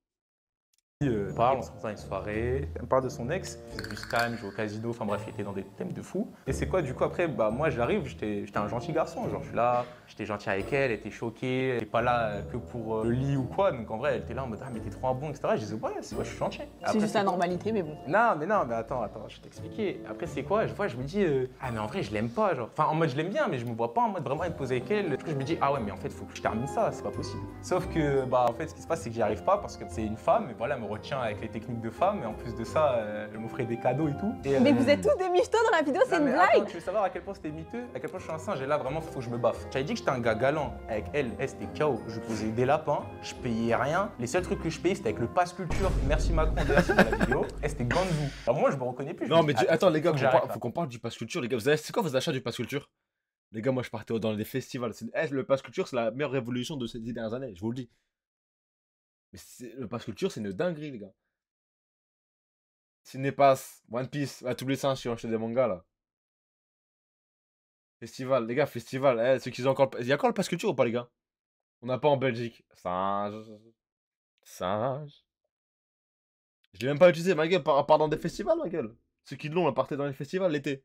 C: On parle, on se retrouve à une soirée, elle me parle de son ex, il faisait du scam, jouait au casino, enfin bref, il était dans des thèmes de fou. Et c'est quoi, du coup, après, bah moi j'arrive, j'étais un gentil garçon, genre je suis là, j'étais gentil avec elle, elle était choquée, elle était pas là que pour le lit ou quoi, donc en vrai, elle était là en mode, ah mais t'es trop un bon, etc. Je disais, ouais, je suis gentil.
B: C'est
C: Après,
B: juste la
C: quoi
B: normalité, mais bon.
C: Non, mais attends, je vais t'expliquer. Après, c'est quoi? Je me dis, ah, mais en vrai, je l'aime pas, genre. Enfin, en mode, je l'aime bien, mais je me vois pas en mode vraiment être posé avec elle. Du coup, je me dis, ah ouais, mais en fait, faut que je termine ça, c'est pas possible. Sauf que, bah, en fait, ce qui se passe, c'est que j'y arrive pas parce que c'est une femme, et voilà, elle me retient avec les techniques de femme, et en plus de ça, elle m'offrait des cadeaux et tout. Et,
B: Mais vous êtes tous des michtos dans la vidéo, c'est
C: non,
B: une
C: mais attends,
B: blague.
C: tu veux savoir à quel point c'était miteux, à quel point je suis un singe, et là, vraiment, faut que je me baffe. J'avais dit que j'étais un gars galant. Avec elle, c'était KO. Je posais des lapins, je payais rien. Les seuls trucs que je payais, c'était avec le pass culture. Merci Macron, d'ailleurs, sur la vidéo. Et c'était Ganzou. Alors moi, je me reconnais plus. Je
A: Non
C: me
A: mais
C: dis,
A: attends les gars,
C: faut que j'arrête,
A: faut
C: là.
A: qu'on parle du pass culture les gars. Vous savez, c'est quoi vos achats du pass culture? Les gars, moi je partais dans des festivals. Le pass culture, c'est la meilleure révolution de ces 10 dernières années, je vous le dis. Mais le pass culture, c'est une dinguerie les gars. Cinépass, One Piece, à tous les singes qui ont acheté des mangas là. Festival, les gars, festival. Ceux qui ont encore. Il y a encore le pass culture ou pas les gars? On n'a pas en Belgique. Singe. Je l'ai même pas utilisé, ma gueule, part dans des festivals, ma gueule. Ceux qui l'ont, partez dans les festivals l'été.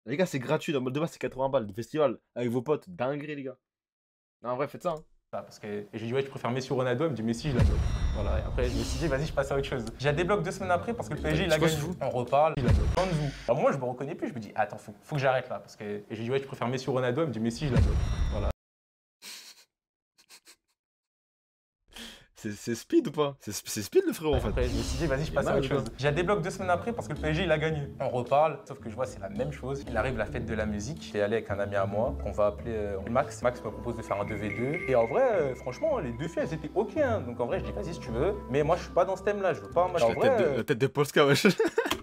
A: Les gars, c'est gratuit, dans mode de base, c'est 80 balles. Des festivals avec vos potes, dinguerie, les gars. Non, en vrai, faites ça. Hein.
C: Parce que et je lui dis, ouais, tu préfères Messi ou Ronaldo? Elle me dit, Messi, je l'adore. Voilà, et après je me suis dit vas-y je passe à autre chose. J'ai débloqué 2 semaines après parce que le PSG il a
A: quoi,
C: gagné. On reparle, il a gagné. Alors moi je me reconnais plus, je me dis attends faut que j'arrête là parce que et j'ai dit ouais je préfère Messi ou Ronaldo, elle me dit Messi je l'adore. Voilà.
A: C'est speed ou pas? C'est speed le frérot en fait.
C: Après je me suis dit vas-y je passe à autre chose. J'ai débloqué 2 semaines après parce que le PSG il a gagné. On reparle, sauf que je vois c'est la même chose. Il arrive la fête de la musique, j'étais allé avec un ami à moi qu'on va appeler Max. Max me propose de faire un 2v2 et en vrai franchement les deux filles elles étaient ok hein. Donc en vrai je dis vas-y si tu veux, mais moi je suis pas dans ce thème là, je veux pas en vrai,
A: La tête de Polska wesh.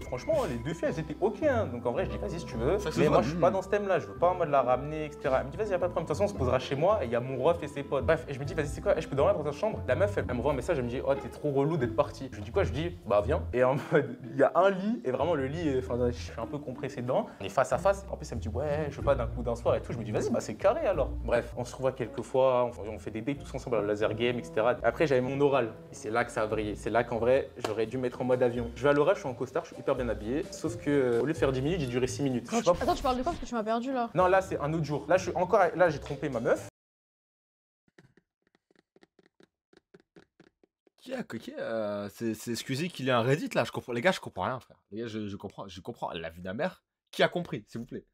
C: franchement les deux filles elles étaient ok hein. Donc en vrai je dis vas-y si tu veux, mais moi je suis pas dans ce thème là, je veux pas en mode la ramener etc. Elle me dit vas-y y a pas de problème, de toute façon on se posera chez moi et il y a mon ref et ses potes. Bref et je me dis vas-y c'est quoi, je peux dormir dans ta chambre. La meuf elle m'envoie un message, elle me dit oh t'es trop relou d'être parti. Je lui dis quoi, je lui dis bah viens. Et en mode il y a un lit et vraiment le lit, enfin je suis un peu compressé dedans. On est face à face. En plus elle me dit ouais je veux pas d'un coup d'un soir et tout. Je me dis vas-y bah c'est carré alors. Bref on se revoit quelques fois, on fait des dates tous ensemble à la laser game etc. Après j'avais mon oral et c'est là que ça a vrillé. C'est là qu'en vrai j'aurais dû mettre en mode avion. Je vais à l'oral, je suis en costard, je suis hyper bien habillé. Sauf que au lieu de faire 10 minutes j'ai duré 6 minutes.
D: Attends, tu parles de quoi parce que tu m'as perdu là?
C: Non là c'est un autre jour. Là je suis encore là j'ai trompé ma meuf.
A: C'est Squeezie qu'il y a un Reddit là, je comprends. Les gars, je comprends rien, frère. Les gars, je comprends la vie d'un mère. Qui a compris, s'il vous plaît?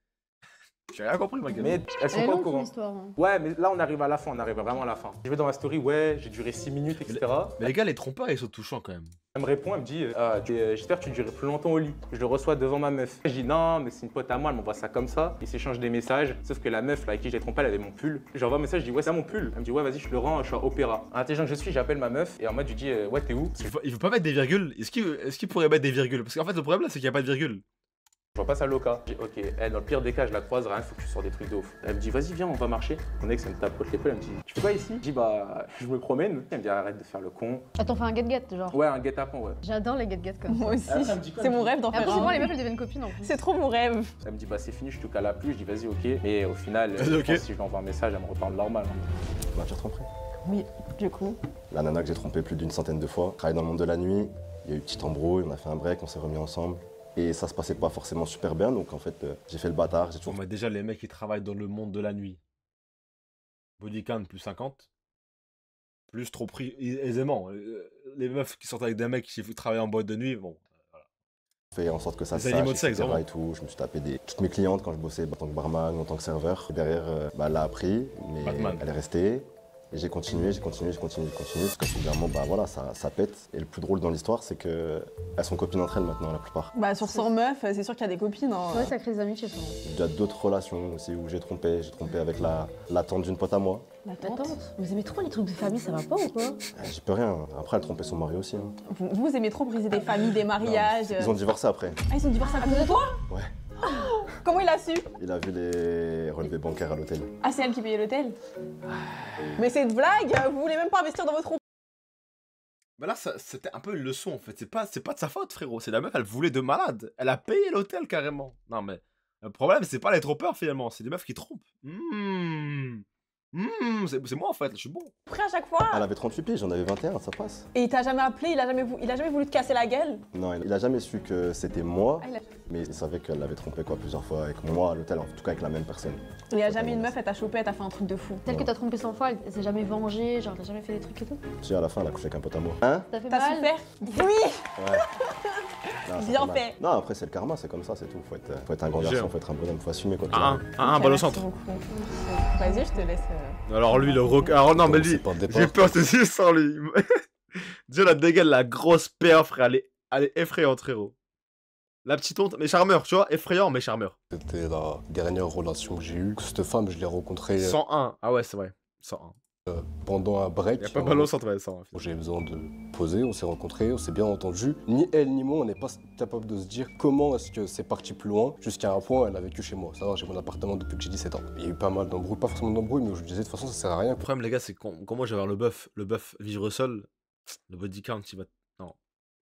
A: J'ai rien compris, ma gueule.
C: Mais elles sont
D: Elle est
C: pas au
D: longue, ton
C: courant.
D: histoire, hein.
C: Ouais, mais là on arrive à la fin, on arrive vraiment à la fin. Je vais dans ma story, ouais, j'ai duré 6 minutes, etc.
A: Mais les gars, les trompeurs, ils sont touchants quand même.
C: Elle me répond, elle me dit j'espère que tu durerais plus longtemps au lit. Je le reçois devant ma meuf. Je dis non, mais c'est une pote à moi, elle m'envoie ça comme ça. Ils s'échangent des messages. Sauf que la meuf là, avec qui j'ai trompé, elle avait mon pull. J'envoie un message, je dis ouais, c'est mon pull. Elle me dit ouais, vas-y, je te le rends, je suis à Opéra. Intelligent que je suis, j'appelle ma meuf et en mode, je lui dis ouais, t'es où?
A: Il veut pas mettre des virgules. Est-ce qu'il pourrait mettre des virgules? Parce qu'en fait, le problème là, c'est qu'il n'y a pas de virgule.
C: Je vois pas sa loca. Je dis ok, elle, dans le pire des cas, je la croise, rien, faut que tu sors des trucs de ouf. Elle me dit vas-y, viens, on va marcher. Mon ex, elle me tape contre l'épaule, elle me dit tu fais quoi ici? Je dis bah, je me promène. Elle me dit arrête de faire le con.
D: Attends, fais un get-get genre.
C: Ouais, un guet-apens, ouais.
D: J'adore les get-get comme ça.
B: Moi aussi.
C: Elle me dit quoi,
B: C'est
C: elle me
B: mon
C: dit-
B: rêve d'en
D: Et après,
B: faire
D: souvent,
B: un.
D: les meufs, elles deviennent copines en plus.
B: C'est trop mon rêve.
C: Elle me dit bah c'est fini, je te cale la pluie. Je dis vas-y, ok. Mais au final,
A: Vas-y,
C: je
A: ok.
C: pense que si je lui envoie un message, elle me reparle normal.
G: Bah, tu as trompé.
B: Oui, du coup.
G: La nana que j'ai trompée plus d'une centaine de fois. Travaille dans le monde de la nuit. Il y a eu une petite embrouille, on a fait un break, on s'est remis ensemble. Et ça se passait pas forcément super bien, donc en fait, j'ai fait le bâtard. J'ai
A: Bon,
G: toujours
A: bah, déjà, les mecs qui travaillent dans le monde de la nuit. Bodycam plus 50. Plus trop pris aisément. Les meufs qui sortent avec des mecs qui travaillent en boîte de nuit, bon.
G: fait en sorte que ça
A: Les
G: se
A: animaux
G: sache,
A: de sexe,
G: etc.
A: vraiment.
G: et tout. Je me suis tapé toutes mes clientes quand je bossais en tant que barman, en tant que serveur. Et derrière, elle l'a appris, mais
A: Batman.
G: elle est restée. Et j'ai continué, jusqu'à ce que finalement, bah voilà, ça pète. Et le plus drôle dans l'histoire, c'est qu'elles sont copines entre elles maintenant, la plupart.
B: Bah, sur 100 meufs, c'est sûr qu'il y a des copines. Hein.
D: Ouais, ça crée des amitiés, ça.
G: Il y a d'autres relations aussi où j'ai trompé. J'ai trompé avec la tante d'une pote à moi.
B: La
D: Ta
B: tante.
D: tante, vous aimez trop les trucs de famille, ça va pas ou quoi?
G: J'y peux rien. Après, elle trompait son mari aussi. hein.
B: Vous aimez trop briser des familles, des mariages.
G: Ils ont divorcé après.
B: Ah, ils ont divorcé à cause de toi?
G: Ouais.
B: Comment il a su?
G: Il a vu les relevés bancaires à l'hôtel.
B: Ah, c'est elle qui payait l'hôtel? Mais c'est une blague, vous voulez même pas investir dans votre roue.
A: Bah là, c'était un peu une leçon en fait. C'est pas de sa faute, frérot. C'est la meuf, elle voulait de malade. Elle a payé l'hôtel carrément. Non, mais le problème, c'est pas les trompeurs finalement. C'est des meufs qui trompent. C'est moi en fait, je suis bon.
B: Après, à chaque fois.
G: Elle avait 38 pieds, j'en avais 21, ça passe.
B: Et il t'a jamais appelé, il a jamais voulu te casser la gueule.
G: Non, il a jamais su que c'était moi,
B: Ah,
G: mais il savait qu'elle l'avait trompé plusieurs fois avec moi à l'hôtel, en tout cas avec la même personne.
B: Il y a jamais une meuf, elle t'a chopé, elle t'a fait un truc de fou.
D: Celle que t'as trompé 100 fois, elle s'est jamais vengée, genre t'as jamais fait des trucs et tout.
G: Tu sais, à la fin, elle a couché avec un pote à moi. Hein?
D: T'as fait
B: T'as
D: mal?
B: souffert? Oui.
G: Ouais. Non, ça
B: Bien
G: fait mal.
B: fait.
G: Non, après, c'est le karma, c'est comme ça, c'est tout. Faut être un grand
A: Gère.
G: garçon, faut être un bonhomme, faut assumer quoi.
A: Un balle au centre.
B: Vas-y, je te laisse.
A: Alors lui, le rock. Alors non, mais lui,
G: C'est pas le départ.
A: j'ai peur de dire sans lui. Dieu la dégaine, la grosse paire, frère. Elle est effrayante, frérot. La petite honte, mais charmeur, tu vois, effrayant, mais charmeur.
H: C'était la dernière relation que j'ai eue. Cette femme, je l'ai rencontrée
A: 101. Ah ouais, c'est vrai. 101.
H: pendant un break.
A: Y'a pas balle au centre, ouais, 101.
H: J'ai besoin de poser, on s'est rencontrés, on s'est bien entendu. Ni elle ni moi, on n'est pas capable de se dire comment est-ce que c'est parti plus loin, jusqu'à un point elle a vécu chez moi. Ça va, j'ai mon appartement depuis que j'ai 17 ans. Il y a eu pas mal d'embrouilles, pas forcément d'embrouilles, mais je disais de toute façon ça sert à rien.
A: Le problème, les gars, c'est quand moi je vais voir le bœuf vivre seul, le body count, il va. Non.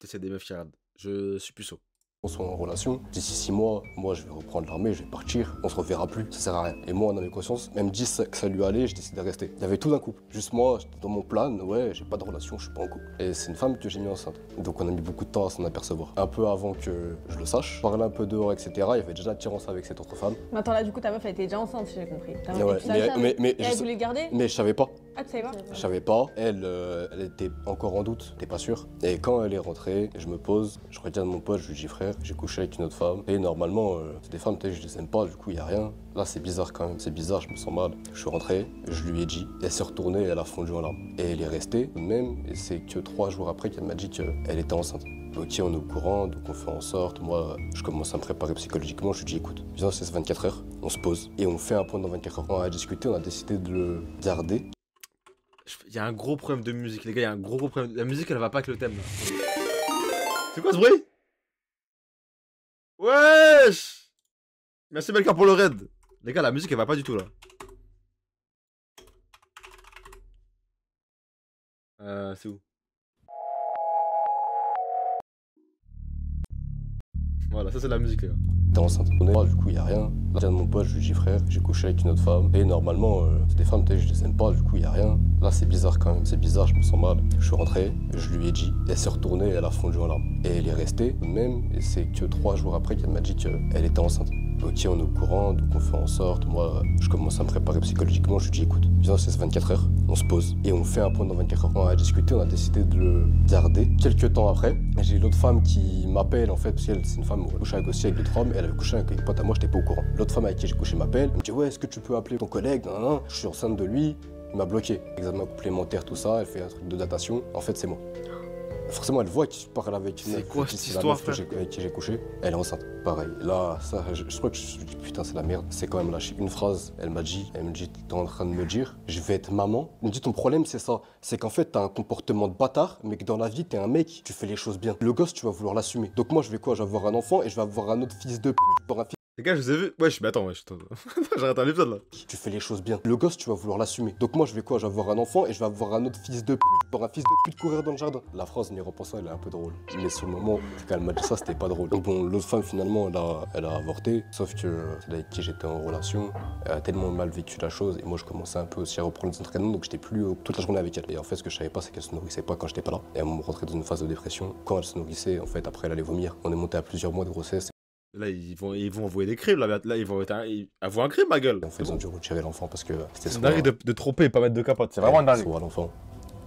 A: C'est des meufs qui regardent. Je suis puceau.
H: On soit en relation, d'ici 6 mois, moi je vais reprendre l'armée, je vais partir, on se reverra plus, ça sert à rien. Et moi on avait conscience, même dit que ça lui allait, j'ai décidé de rester. Il y avait tout d'un couple. Juste moi, j'étais dans mon plan, ouais, j'ai pas de relation, je suis pas en couple. Et c'est une femme que j'ai mis enceinte. Donc on a mis beaucoup de temps à s'en apercevoir. Un peu avant que je le sache, parler un peu dehors, etc. Il y avait déjà attirance avec cette autre femme.
B: Mais attends, là, du coup, ta meuf, elle était déjà enceinte, si j'ai compris. Ta meuf
H: Ouais,
B: était déjà enceinte.
H: mais
B: Et elle voulait le garder?
H: mais je savais pas.
B: Ah, tu savais pas?
H: Je savais pas, elle était encore en doute, t'es pas sûr. Et quand elle est rentrée, je me pose, je regarde mon pote, je lui dis frère, j'ai couché avec une autre femme. Et normalement, c'est des femmes, peut-être je les aime pas, du coup y a rien. Là c'est bizarre quand même, c'est bizarre, je me sens mal. Je suis rentré, je lui ai dit, elle s'est retournée, elle a fondu en larmes. Et elle est restée, même, et c'est que 3 jours après qu'elle m'a dit qu'elle était enceinte. Ok, on est au courant, donc on fait en sorte. Moi, je commence à me préparer psychologiquement. Je lui dis, écoute, viens, c'est 24 heures, on se pose. Et on fait un point dans 24 heures. On a discuté, on a décidé de le garder.
A: Il y a un gros problème de musique, les gars, il y a un gros problème. La musique, elle va pas avec le thème. Là. C'est quoi ce bruit? Wesh! Merci Belcar pour le raid. Les gars, la musique, elle va pas du tout là. C'est où? Voilà, ça c'est la musique les gars.
H: T'es enceinte. Du coup, il a rien. Là, je viens de mon pote, je lui dis frère, j'ai couché avec une autre femme. Et normalement, c'est des femmes, peut-être je les aime pas, du coup, il a rien. Là, c'est bizarre quand même. C'est bizarre, je me sens mal. Je suis rentré, je lui ai dit, elle s'est retournée, elle a fondu en larmes. Et elle est restée, même, et c'est que 3 jours après qu'elle m'a dit qu'elle était enceinte. Ok, on est au courant, donc on fait en sorte. Moi, je commence à me préparer psychologiquement. Je lui dis, écoute, viens, c'est 24 heures, on se pose. Et on fait un point dans 24 heures. On a discuté, on a décidé de le garder. Quelques temps après, j'ai l'autre femme qui m'appelle, en fait, parce qu'elle, c'est une femme où elle couchait avec aussi avec d'autres hommes. Elle avait couché avec un pote à moi, j'étais pas au courant. L'autre femme avec qui j'ai couché m'appelle. Elle me dit, ouais, est-ce que tu peux appeler ton collègue? Non, non, je suis enceinte de lui. Il m'a bloqué. Examen complémentaire, tout ça. Elle fait un truc de datation. En fait, c'est moi. Forcément, elle voit que je parle avec une
A: C'est quoi
H: qui-
A: cette
H: c'est la
A: histoire,
H: meuf que avec qui j'ai couché. Elle est enceinte. Pareil. Là, ça, je crois que je me suis dit, putain, c'est la merde. C'est quand même lâché. Une phrase, elle me dit, t'es en train de me dire, je vais être maman. Elle me dit, ton problème, c'est ça. C'est qu'en fait, t'as un comportement de bâtard, mais que dans la vie, t'es un mec, tu fais les choses bien. Le gosse, tu vas vouloir l'assumer. Donc moi, je vais quoi? Je vais avoir un enfant et je vais avoir un autre fils de pute. Un fils.
A: Les gars, je vous ai vu. Wesh, mais attends, wesh. J'arrête un épisode là.
H: Tu fais les choses bien. Le gosse, tu vas vouloir l'assumer. Donc moi, je vais quoi? Je vais avoir un enfant et je vais avoir un autre fils de pute. Un fils de pute courir dans le jardin. La phrase, en y repensant, elle est un peu drôle. Mais sur le moment, quand elle m'a dit ça, c'était pas drôle. Donc bon, l'autre femme, finalement, elle a avorté. Sauf que celle avec qui j'étais en relation, elle a tellement mal vécu la chose. Et moi, je commençais un peu aussi à reprendre les entraînements. Donc j'étais plus toute la journée avec elle. Et en fait, ce que je savais pas, c'est qu'elle se nourrissait pas quand j'étais pas là. Et elle me rentrait dans une phase de dépression. Quand elle se nourrissait, en fait, après, elle allait vomir. On est monté à plusieurs mois de grossesse.
A: Là, ils vont avouer des crimes. Là, ils vont avouer un crime, ma gueule.
H: Et en fait, ils ont dû retirer l'enfant parce que c'était
A: C'est une dinguerie de tromper et pas mettre de capote. C'est
H: Ouais,
A: vraiment une dinguerie.
H: soit l'enfant.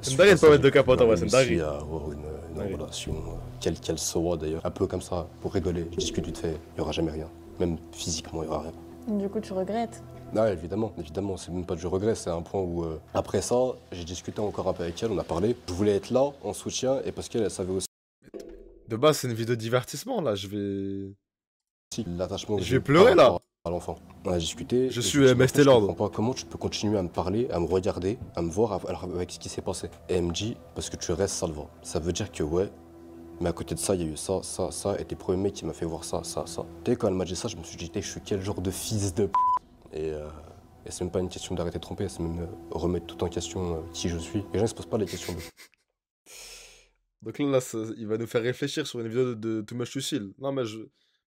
A: C'est une dinguerie de pas mettre de capote, en vrai, c'est une
H: réussi
A: dinguerie.
H: à avoir une
A: Ouais.
H: relation, quelle qu'elle soit d'ailleurs, un peu comme ça, pour rigoler. Je discute vite fait, il n'y aura jamais rien. Même physiquement, il n'y aura rien.
D: Du coup, tu regrettes.
H: Ah, évidemment, c'est même pas du regret, c'est un point où, après ça, j'ai discuté encore un peu avec elle, on a parlé. Je voulais être là, en soutien, et parce qu'elle savait aussi
A: De base, c'est une vidéo de divertissement, là. Je vais.
H: l'attachement que
A: Je
H: j'ai
A: vais pleurer,
H: par
A: là.
H: rapport à l'enfant. On a discuté.
A: Je
H: et
A: suis
H: me dis,
A: MS
H: je
A: Taylor.
H: comprends pas comment tu peux continuer à me parler, à me regarder, à me voir alors avec ce qui s'est passé. Et elle me dit, parce que tu restes, ça le voit. Ça veut dire que ouais, mais à côté de ça, il y a eu ça, ça, ça, et t'es le premier mec qui m'a fait voir ça, ça, ça. Tu sais, quand elle m'a dit ça, je me suis dit, je suis quel genre de fils de p. Et c'est même pas une question d'arrêter de tromper, c'est même remettre tout en question qui je suis. Les gens ne se posent pas les questions de.
A: Donc là, il va nous faire réfléchir sur une vidéo de Too Much to Seal. Non, mais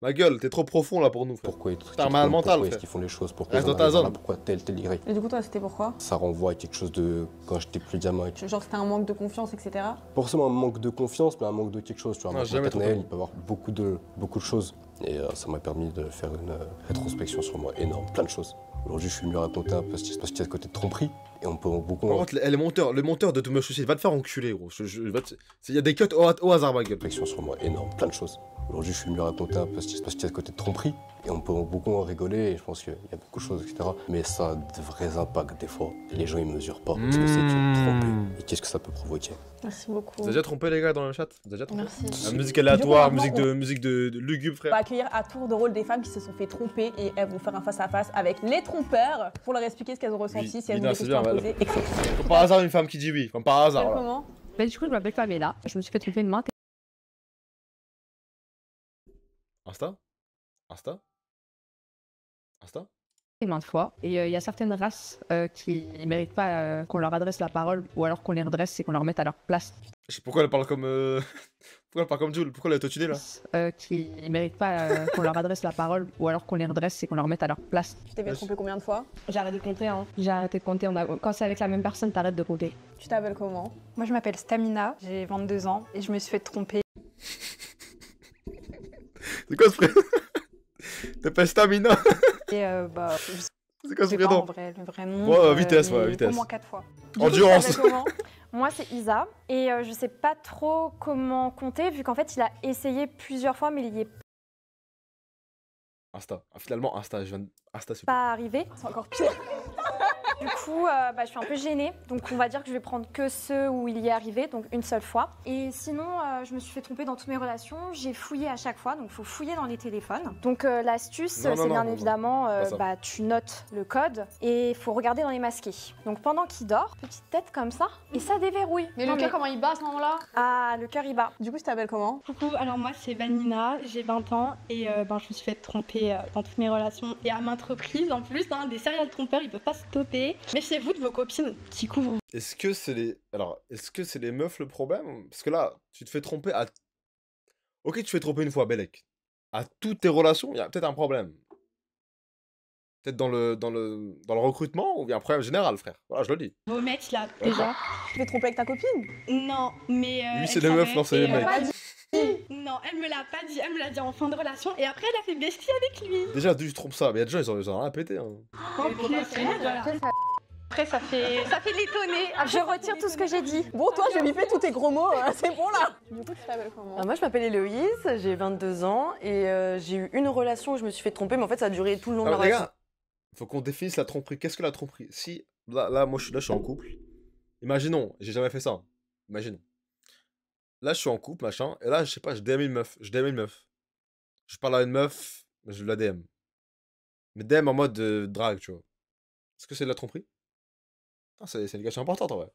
A: ma gueule, t'es trop profond là pour nous, frère.
H: Pourquoi
A: T'as un mal mental,
H: pourquoi est-ce
A: frère.
H: qu'ils font les choses, pourquoi
A: Reste
H: ils en
A: dans ta
H: arrivent là,
A: zone.
H: pourquoi tel Y.
B: Et du coup, toi, c'était pourquoi?
H: Ça renvoie à quelque chose de quand j'étais plus gamin.
B: Genre, c'était un manque de confiance, etc.
H: Pas forcément un manque de confiance, mais un manque de quelque chose. Tu vois, un
A: Non,
H: manque
A: jamais trop
H: maternel,
A: tôt.
H: il peut y avoir beaucoup de choses. Et ça m'a permis de faire une rétrospection sur moi énorme, plein de choses. Aujourd'hui, je suis venu raconter un peu ce qui se passe à côté de tromperie. Et on peut beaucoup
A: Par contre, le monteur de Too Much to Seal, va te faire enculer, gros. Il y a des cuts au hasard, ma gueule.
H: réflexion sur moi énorme, plein de choses. Aujourd'hui, je suis venu raconter un peu ce qui se passe à côté de tromperie. Et on peut beaucoup en rigoler, et je pense qu'il y a beaucoup de choses, etc. Mais ça a de vrais impacts des fois. Et les gens, ils mesurent pas ce que c'est que de tromper. Et qu'est-ce que ça peut provoquer.
D: Merci beaucoup.
A: Vous avez déjà trompé, les gars, dans le chat? Vous avez déjà trompé?
D: Merci.
A: La musique aléatoire,
B: Du coup,
A: musique de lugubre,
B: On va
A: frère.
B: accueillir à tour de rôle des femmes qui se sont fait tromper et elles vont faire un face-à-face avec les trompeurs pour leur expliquer ce qu'elles ont ressenti,
A: Oui,
B: si elles
A: non,
B: ont des
A: c'est
B: questions à
A: bien,
B: poser, etc.
A: Comme par hasard, une femme qui dit oui. Comme par hasard, là.
B: Comment?
I: Ben, du coup, je m'appelle Pamela. Je me suis fait tromper une main.
A: Insta?
I: Maintes fois. Et il y a certaines races qui ne méritent pas qu'on leur adresse la parole ou alors qu'on les redresse et qu'on leur mette à leur place.
A: Je sais pourquoi elle parle comme. Pourquoi elle parle comme Jules? Pourquoi elle est autotunée là?
I: Qui ne méritent pas qu'on leur adresse la parole ou alors qu'on les redresse et qu'on leur mette à leur place.
B: Tu t'es fait tromper combien de fois?
I: J'ai arrêté de compter. Hein. J'ai arrêté de compter. Quand c'est avec la même personne, t'arrêtes de compter.
B: Tu t'appelles comment?
J: Moi, je m'appelle Stamina, j'ai 22 ans et je me suis fait tromper.
A: C'est quoi ce frère? T'es pas Stamina?
J: Et
A: C'est quoi ce
J: C'est pas
A: prénom?
J: en vrai, le vrai nom.
A: Ouais, vitesse,
J: mais
A: vitesse.
J: Au moins 4 fois.
A: Endurance.
K: Moi, c'est Isa. Et je sais pas trop comment compter, vu qu'en fait, il a essayé plusieurs fois, mais il y est
A: Insta. Ah, finalement, Insta. Insta, super.
K: pas arrivé.
B: C'est encore pire.
K: Du coup, je suis un peu gênée. Donc, on va dire que je vais prendre que ceux où il y est arrivé, donc une seule fois. Et sinon, je me suis fait tromper dans toutes mes relations. J'ai fouillé à chaque fois, donc il faut fouiller dans les téléphones. Donc, l'astuce,
A: Non, non,
K: c'est
A: non,
K: bien
A: non,
K: évidemment,
A: pas ça.
K: tu notes le code et il faut regarder dans les masqués. Donc, pendant qu'il dort, petite tête comme ça, et ça déverrouille.
D: Mais
K: Non,
D: le cœur, comment il bat à ce moment-là?
K: Ah, le cœur, il bat.
B: Du coup, tu t'appelles comment?
L: Coucou, alors moi c'est Vanina, j'ai 20 ans et je me suis fait tromper dans toutes mes relations et à maintes reprises en plus, des serial trompeurs ils peuvent pas stopper. Méfiez-vous de vos copines qui couvrent.
A: Est-ce que c'est les... Alors, est-ce que c'est les meufs le problème? Parce que là, tu te fais tromper à... Ok, tu te fais tromper une fois, Bellec. À toutes tes relations, il y a peut-être un problème. Peut-être dans le recrutement ou il y a un problème général, frère. Voilà, je le dis.
L: Vos mecs là déjà.
B: Tu t'es trompé avec ta copine?
L: Non, mais.
A: Lui, c'est les meufs, non, c'est les mecs.
L: Non, elle me l'a pas dit, elle me l'a dit en fin de relation et après elle a fait bestie avec lui.
A: Déjà, tu trompes ça, mais il y a des gens, ils ont rien à péter. Hein.
L: Après ça fait l'étonner.
K: Je retire tout ce que j'ai dit.
B: Bon, toi, j'ai bipé tous tes gros mots, c'est bon là. Du coup, tu t'appelles comment?
M: Moi, je m'appelle Héloïse, j'ai 22 ans et j'ai eu une relation où je me suis fait tromper, mais en fait, ça a duré tout le long de la
A: Alors, les
M: relation.
A: gars, faut qu'on définisse la tromperie. Qu'est-ce que la tromperie? Si, là, moi, je suis en couple. Imaginons, j'ai jamais fait ça. Hein. Imaginons. Là, je suis en couple, machin, et là, je sais pas, je DM une meuf. Je parle à une meuf, je la DM. Mais DM en mode drague, tu vois. Est-ce que c'est de la tromperie? Ah, c'est une question importante, en vrai.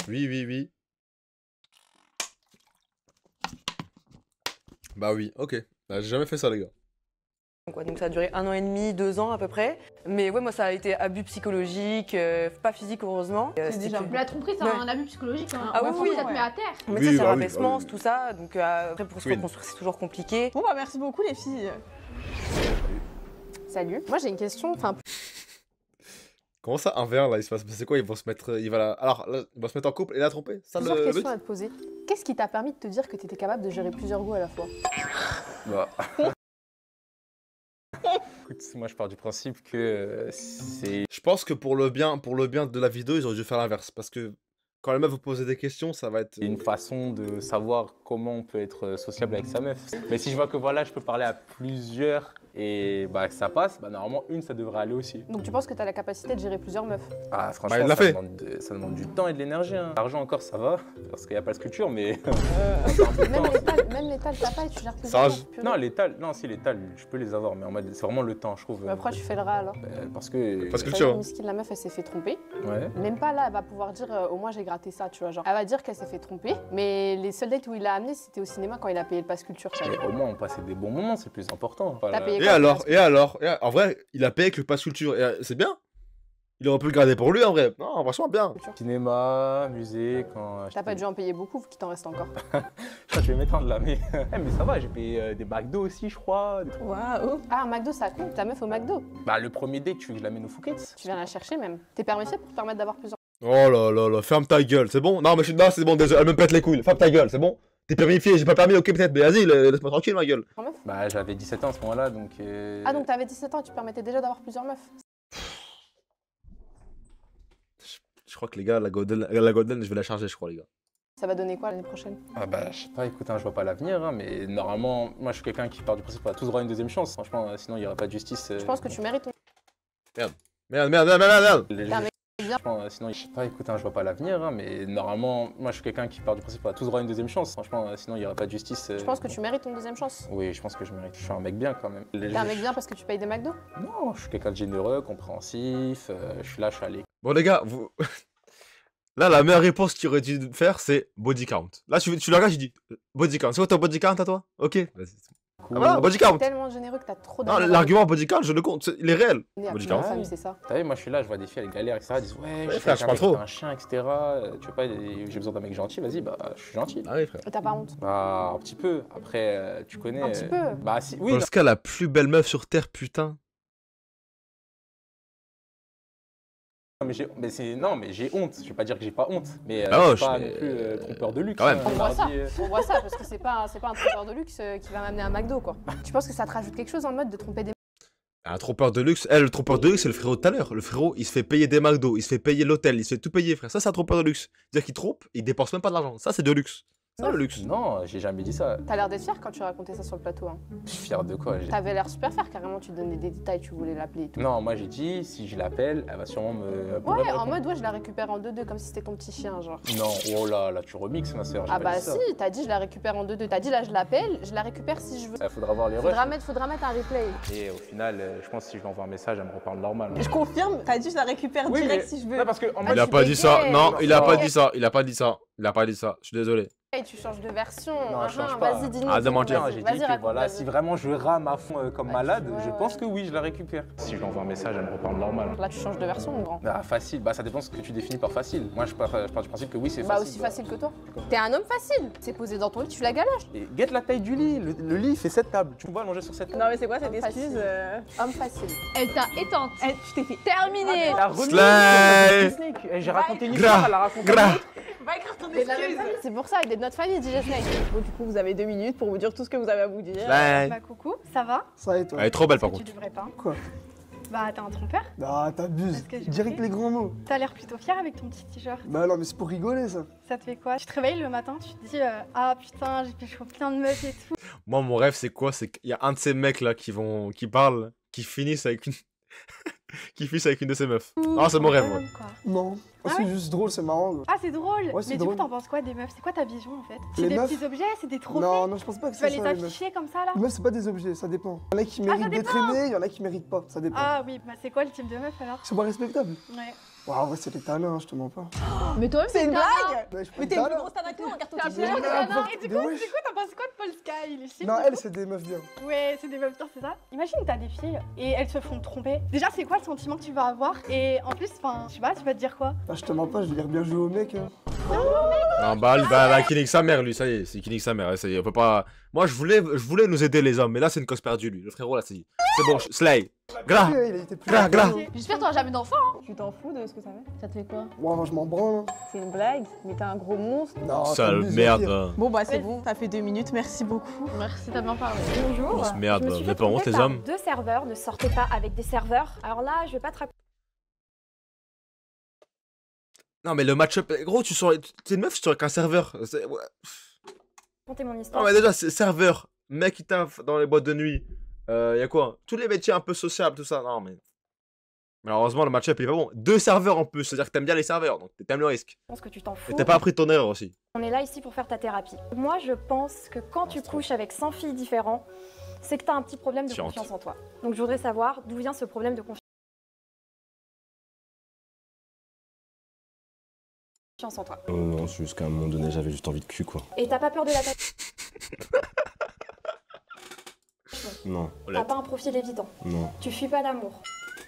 A: Oui. Bah oui, ok. Bah, j'ai jamais fait ça, les gars.
M: Donc ça a duré 1 an et demi, 2 ans à peu près. Mais ouais, moi, ça a été abus psychologique, pas physique, heureusement.
B: C'est déjà
D: Mais la tromperie, c'est un abus psychologique. Hein.
M: Ah
D: On
M: oui,
D: va
M: oui.
D: ça te met à terre.
M: Mais
A: Oui,
M: ça, c'est
A: bah oui,
M: rabaissement,
A: bah oui.
M: tout ça. Donc après, pour se
A: Oui.
M: reconstruire, c'est toujours compliqué.
B: Bon, bah, merci beaucoup, les filles.
D: Salut. Moi, j'ai une question. Enfin,
A: Comment ça, un verre, là, il se passe... C'est quoi, ils vont se mettre... Alors, là, ils vont se mettre en couple et la tromper? Ça,
D: plusieurs
A: le
D: questions
A: but?
D: à te poser. Qu'est-ce qui t'a permis de te dire que t'étais capable de gérer plusieurs goûts à la fois?
C: Bah. Écoute, moi je pars du principe que c'est...
A: Je pense que pour le bien de la vidéo, ils auraient dû faire l'inverse. Parce que quand la meuf vous pose des questions, ça va être...
C: une façon de savoir comment on peut être sociable avec sa meuf. Mais si je vois que voilà, je peux parler à plusieurs et bah, que ça passe, bah, normalement une ça devrait aller aussi.
D: Donc tu penses que t'as la capacité de gérer plusieurs meufs?
C: Ah franchement,
A: il l'a fait.
C: Ça demande du temps et de l'énergie. Hein. L'argent encore ça va, parce qu'il n'y a pas de sculpture, mais...
D: Même l'étal, t'as pas et tu gères plusieurs
A: Ça,
D: meufs. Purée.
C: Non, les tals, je peux les avoir, mais en mode, c'est vraiment le temps, je trouve.
D: Mais pourquoi tu fais le rat alors?
C: Parce que...
A: Parce que
D: Ça
A: tu
D: veut
A: vois.
D: dire, Miskin, la meuf, elle s'est fait tromper.
C: Ouais.
D: Même pas là, elle va pouvoir dire au moins j'ai gratté ça, tu vois. Genre, elle va dire qu'elle s'est fait tromper, mais les seuls dates où il l'a amené, c'était au cinéma quand il a payé le pass culture. Ça.
C: Mais au moins on passait des bons moments, c'est le plus important. Voilà.
D: T'as payé
A: Et
D: quoi,
A: alors, en vrai, il a payé avec le pass culture. C'est bien. Il aurait pu le garder pour lui, en vrai. Non, franchement, bien.
C: Cinéma, musée, quand...
D: T'as pas dû en payer beaucoup, vu qu'il t'en reste encore.
C: Je crois que je vais m'étendre là, mais... mais ça va, j'ai payé des McDo aussi, je crois.
B: Waouh.
D: Ah, un McDo, ça compte, ta meuf au McDo.
C: Bah le premier date, tu veux que je l'amène au Fouquet's?
D: Tu viens la chercher même. T'es permissible pour te permettre d'avoir plusieurs.
A: Oh là, ferme ta gueule, c'est bon? Non, mais non, c'est bon, désolé, elle me pète les couilles. Ferme ta gueule, c'est bon? T'es permifié, j'ai pas permis, ok, peut-être, mais vas-y, laisse-moi tranquille, ma gueule.
C: Bah j'avais 17 ans à ce moment-là, donc...
D: Ah, donc t'avais 17 ans et tu permettais déjà d'avoir plusieurs meufs.
A: Je crois que les gars, la Golden, je vais la charger, je crois, les gars.
D: Ça va donner quoi l'année prochaine?
C: Ah bah je sais pas, écoute, hein, je vois pas l'avenir, hein, mais normalement, moi je suis quelqu'un qui part du principe qu'on a tous droit à une deuxième chance. Franchement, sinon il y aurait pas de justice.
D: Je pense que tu mérites ton...
A: Merde.
C: Les
D: T'as un
C: juges-
D: mec bien.
C: Franchement, sinon, je sais pas, écoute, hein, je vois pas l'avenir, hein, mais normalement, moi je suis quelqu'un qui part du principe qu'on a tous droit à une deuxième chance. Franchement, sinon il y aurait pas de justice.
D: Je pense que tu mérites ton deuxième chance.
C: Oui, je pense que je mérite. Je suis un mec bien quand même.
D: T'es un mec bien parce que tu payes des McDo?
C: Non, je suis quelqu'un de généreux, compréhensif, je suis là, je suis à l'écoute.
A: Bon, les gars, vous... Là, la meilleure réponse qu'il aurait dû faire, c'est body count. Là, tu le regardes, je dis body count. C'est quoi ton body count à toi? Ok, vas-y. Ah, voilà, body count.
D: T'es tellement généreux que t'as trop
A: Non,
D: d'amour.
A: l'argument body count, je le compte, il est réel.
D: On est à
A: Body
D: plusieurs
A: count.
D: femmes, c'est ça.
C: T'as vu, moi je suis là, je vois des filles, elles galèrent, etc. Elles disent ouais, je suis
A: frère, je
C: quelqu'un
A: parle trop.
C: avec un chien, etc. Tu vois pas, j'ai besoin d'un mec gentil, vas-y, bah je suis gentil.
A: Ah oui, frère.
D: Et t'as pas honte?
C: Bah, un petit peu. Après, tu connais.
D: Un petit peu?
C: Bah, si, oui.
A: Dans ce cas, la plus belle meuf sur Terre, putain.
C: Non, mais j'ai honte. Je vais pas dire que j'ai pas honte. Mais
A: Ah ouais,
C: je suis pas
A: je-
C: non plus trompeur de luxe.
A: Quand même.
C: hein.
D: On voit ça, parce que c'est pas un trompeur de luxe qui va m'amener à McDo, quoi. Tu penses que ça te rajoute quelque chose en mode de tromper des...
A: Un trompeur de luxe, le trompeur de luxe, c'est le frérot de tout à l'heure. Le frérot, il se fait payer des McDo, il se fait payer l'hôtel, il se fait tout payer, frère. Ça, c'est un trompeur de luxe. C'est-à-dire qu'il trompe, il dépense même pas de l'argent. Ça, c'est de luxe. C'est le luxe.
C: Non, j'ai jamais dit ça.
D: T'as l'air d'être fier quand tu racontais ça sur le plateau, hein.
C: Je suis fier de quoi?
D: T'avais l'air super fier, carrément, tu donnais des détails, tu voulais l'appeler et tout.
C: Non, moi j'ai dit, si je l'appelle, elle va sûrement me.
D: Ouais, en mode, ouais, je la récupère en 2-2, comme si c'était ton petit chien, genre.
C: Non, oh là, là, tu remixes ma soeur.
D: Ah bah si, t'as dit je la récupère en 2-2. T'as dit là je l'appelle, je la récupère si je veux.
C: Il faudra voir les rushs.
D: Faudra mettre un replay.
C: Et au final, je pense que si je lui envoie un message, elle me reparle normal.
B: Je confirme, t'as dit je la récupère
C: Oui,
B: direct
C: mais-
B: si je veux.
C: Non, parce que en
A: Il a pas dit ça. Non, il a pas dit ça. Il a pas dit ça. Il a pas dit ça. Je suis désolé.
D: Et tu changes de version.
C: Non, je change pas.
D: Vas-y, dis-nous.
A: Ah, de mentir.
C: J'ai dit
D: Vas-y,
C: que
D: raconte,
C: voilà,
D: vas-y.
C: si vraiment je rame à fond comme malade,
D: ouais,
C: je
D: ouais.
C: pense que oui, je la récupère. Si je lui envoie un message, elle me reparle normal.
D: Là, tu changes de version, mon grand.
C: Ah, facile, bah ça dépend ce que tu définis par facile. Moi, je pars du principe que oui, c'est
D: Bah
C: facile.
D: aussi facile que toi. T'es un homme facile. C'est posé dans ton lit, tu la galoches.
C: Et guette la taille du lit. Le lit fait cette table. Tu vas manger sur cette table.
B: Non mais c'est quoi cette
D: Homme
B: excuse
D: facile. Homme facile.
K: Elle t'a éteinte.
B: Tu t'es fait
K: Terminé.
C: Elle a remis
A: Slay.
C: Snake. J'ai raconté une
A: Gras.
C: histoire, elle a raconté une
A: Gras.
C: autre.
B: Va écrire ton
D: T'es de la même
B: excuse.
D: famille, c'est pour ça, il est de notre famille, DJ Snake.
B: Bon du coup vous avez 2 minutes pour vous dire tout ce que vous avez à vous dire.
A: Slay.
L: Bah coucou, ça va?
F: Ça et toi?
A: Elle est trop belle par
L: Tu
A: contre.
L: devrais pas.
F: Quoi?
L: Bah t'es un trompeur?
F: Ah, t'abuses.
L: Est-ce que j'ai
F: Direct
L: compris
F: les grands mots.
L: T'as l'air plutôt fier avec ton petit t-shirt.
F: Bah non, mais c'est pour rigoler ça.
L: Ça te fait quoi? Tu te réveilles le matin, tu te dis ah putain j'ai pécho plein de meufs et tout.
A: Moi, mon rêve, c'est quoi? C'est qu'il y a un de ces mecs là qui parlent, qui finissent avec une. qui finissent avec une de ces meufs. Ah, c'est mon rêve, ouais.
L: Quoi.
F: Non.
L: Ah
F: c'est
L: ouais
F: juste drôle, c'est marrant.
L: Ah c'est drôle.
F: Ouais, c'est
L: Mais du
F: drôle.
L: coup t'en penses quoi des meufs? C'est quoi ta vision en fait?
F: Les
L: C'est des
F: meufs
L: petits objets, c'est des trophées?
F: Non, non, je pense pas que
L: Tu vas
F: c'est
L: les
F: ça. Les meufs.
L: afficher comme ça là?
F: Les meufs, c'est pas des objets, ça dépend. Il y en a qui
L: Ah, ça
F: méritent d'être
L: dépend.
F: aimés, il y en a qui méritent pas, ça dépend.
L: Ah oui, bah c'est quoi le type de meuf alors?
F: C'est pas respectable.
L: Ouais.
F: Ouais, en vrai, c'est des talents, hein, je te mens pas.
B: Mais toi-même c'est une blague.
F: Ouais, je suis pas
B: Mais
F: une
B: t'es une plus
F: talent.
B: grosse tana que nous, regarde ton
L: T'as
B: t-shirt.
L: plein de nanas.
F: n'importe
L: Et du
F: quoi,
L: coup,
F: wesh.
L: t'en penses quoi de Paul Sky? Il est chic.
F: Non,
L: du
F: elles,
L: coup
F: c'est des meufs bien.
L: Ouais, c'est des meufs dures, c'est ça. Imagine, t'as des filles et elles se font tromper. Déjà, c'est quoi le sentiment que tu vas avoir? Et en plus, enfin, je sais pas, tu vas te dire quoi?
F: Bah, je te mens pas, je vais dire bien joué au mec. Hein.
A: Non, bah, qui nique sa mère, lui, ça y est, c'est qui nique sa mère. Ça y est, on peut pas. Moi, je voulais nous aider, les hommes, mais là, c'est une cause perdue, lui. Le frérot, là, c'est bon, Slay. Gras.
F: Ouais, il a été plus
A: Gras, gras.
K: J'espère que t'auras jamais d'enfant. Hein.
B: Tu t'en fous de ce que ça fait? Ça te fait quoi?
F: Moi, je m'en branle. Hein.
B: C'est une blague, mais t'es un gros monstre.
F: Non,
A: Sale
F: t'abuses,
A: merde.
F: pire.
A: là.
B: Bon bah c'est bon, t'as fait 2 minutes, merci beaucoup.
K: Merci, t'as bien parlé. Bonjour.
A: Grosse merde,
K: Je me
A: là.
K: suis
A: Vous avez
K: fait
A: pas honte,
K: tromper
A: les
K: par
A: hommes?
K: 2 serveurs, ne sortez pas avec des serveurs. Alors là, je vais pas te raconter
A: Non, mais le match-up, gros, t'es une meuf, tu sors avec un serveur.
K: mon histoire.
A: Non, mais déjà, c'est serveur, mec qui taffe dans les boîtes de nuit. Y'a quoi? Tous les métiers un peu sociables, tout ça. Non, mais. Malheureusement, le match-up il est pas bon. 2 serveurs en plus, c'est-à-dire que t'aimes bien les serveurs, donc t'aimes le risque.
K: Je pense que tu t'en fous.
A: Et t'as pas appris ton erreur aussi.
K: On est là ici pour faire ta thérapie. Moi, je pense que quand tu couches avec 100 filles différentes, c'est que t'as un petit problème de
A: Chiante.
K: confiance en toi. Donc je voudrais savoir d'où vient ce problème de confiance en toi.
G: Non, c'est juste qu'à un moment donné, j'avais juste envie de cul, quoi.
K: Et t'as pas peur de la tête?
G: Non,
K: T'as pas un profil évident.
G: non.
K: Tu fuis pas d'amour.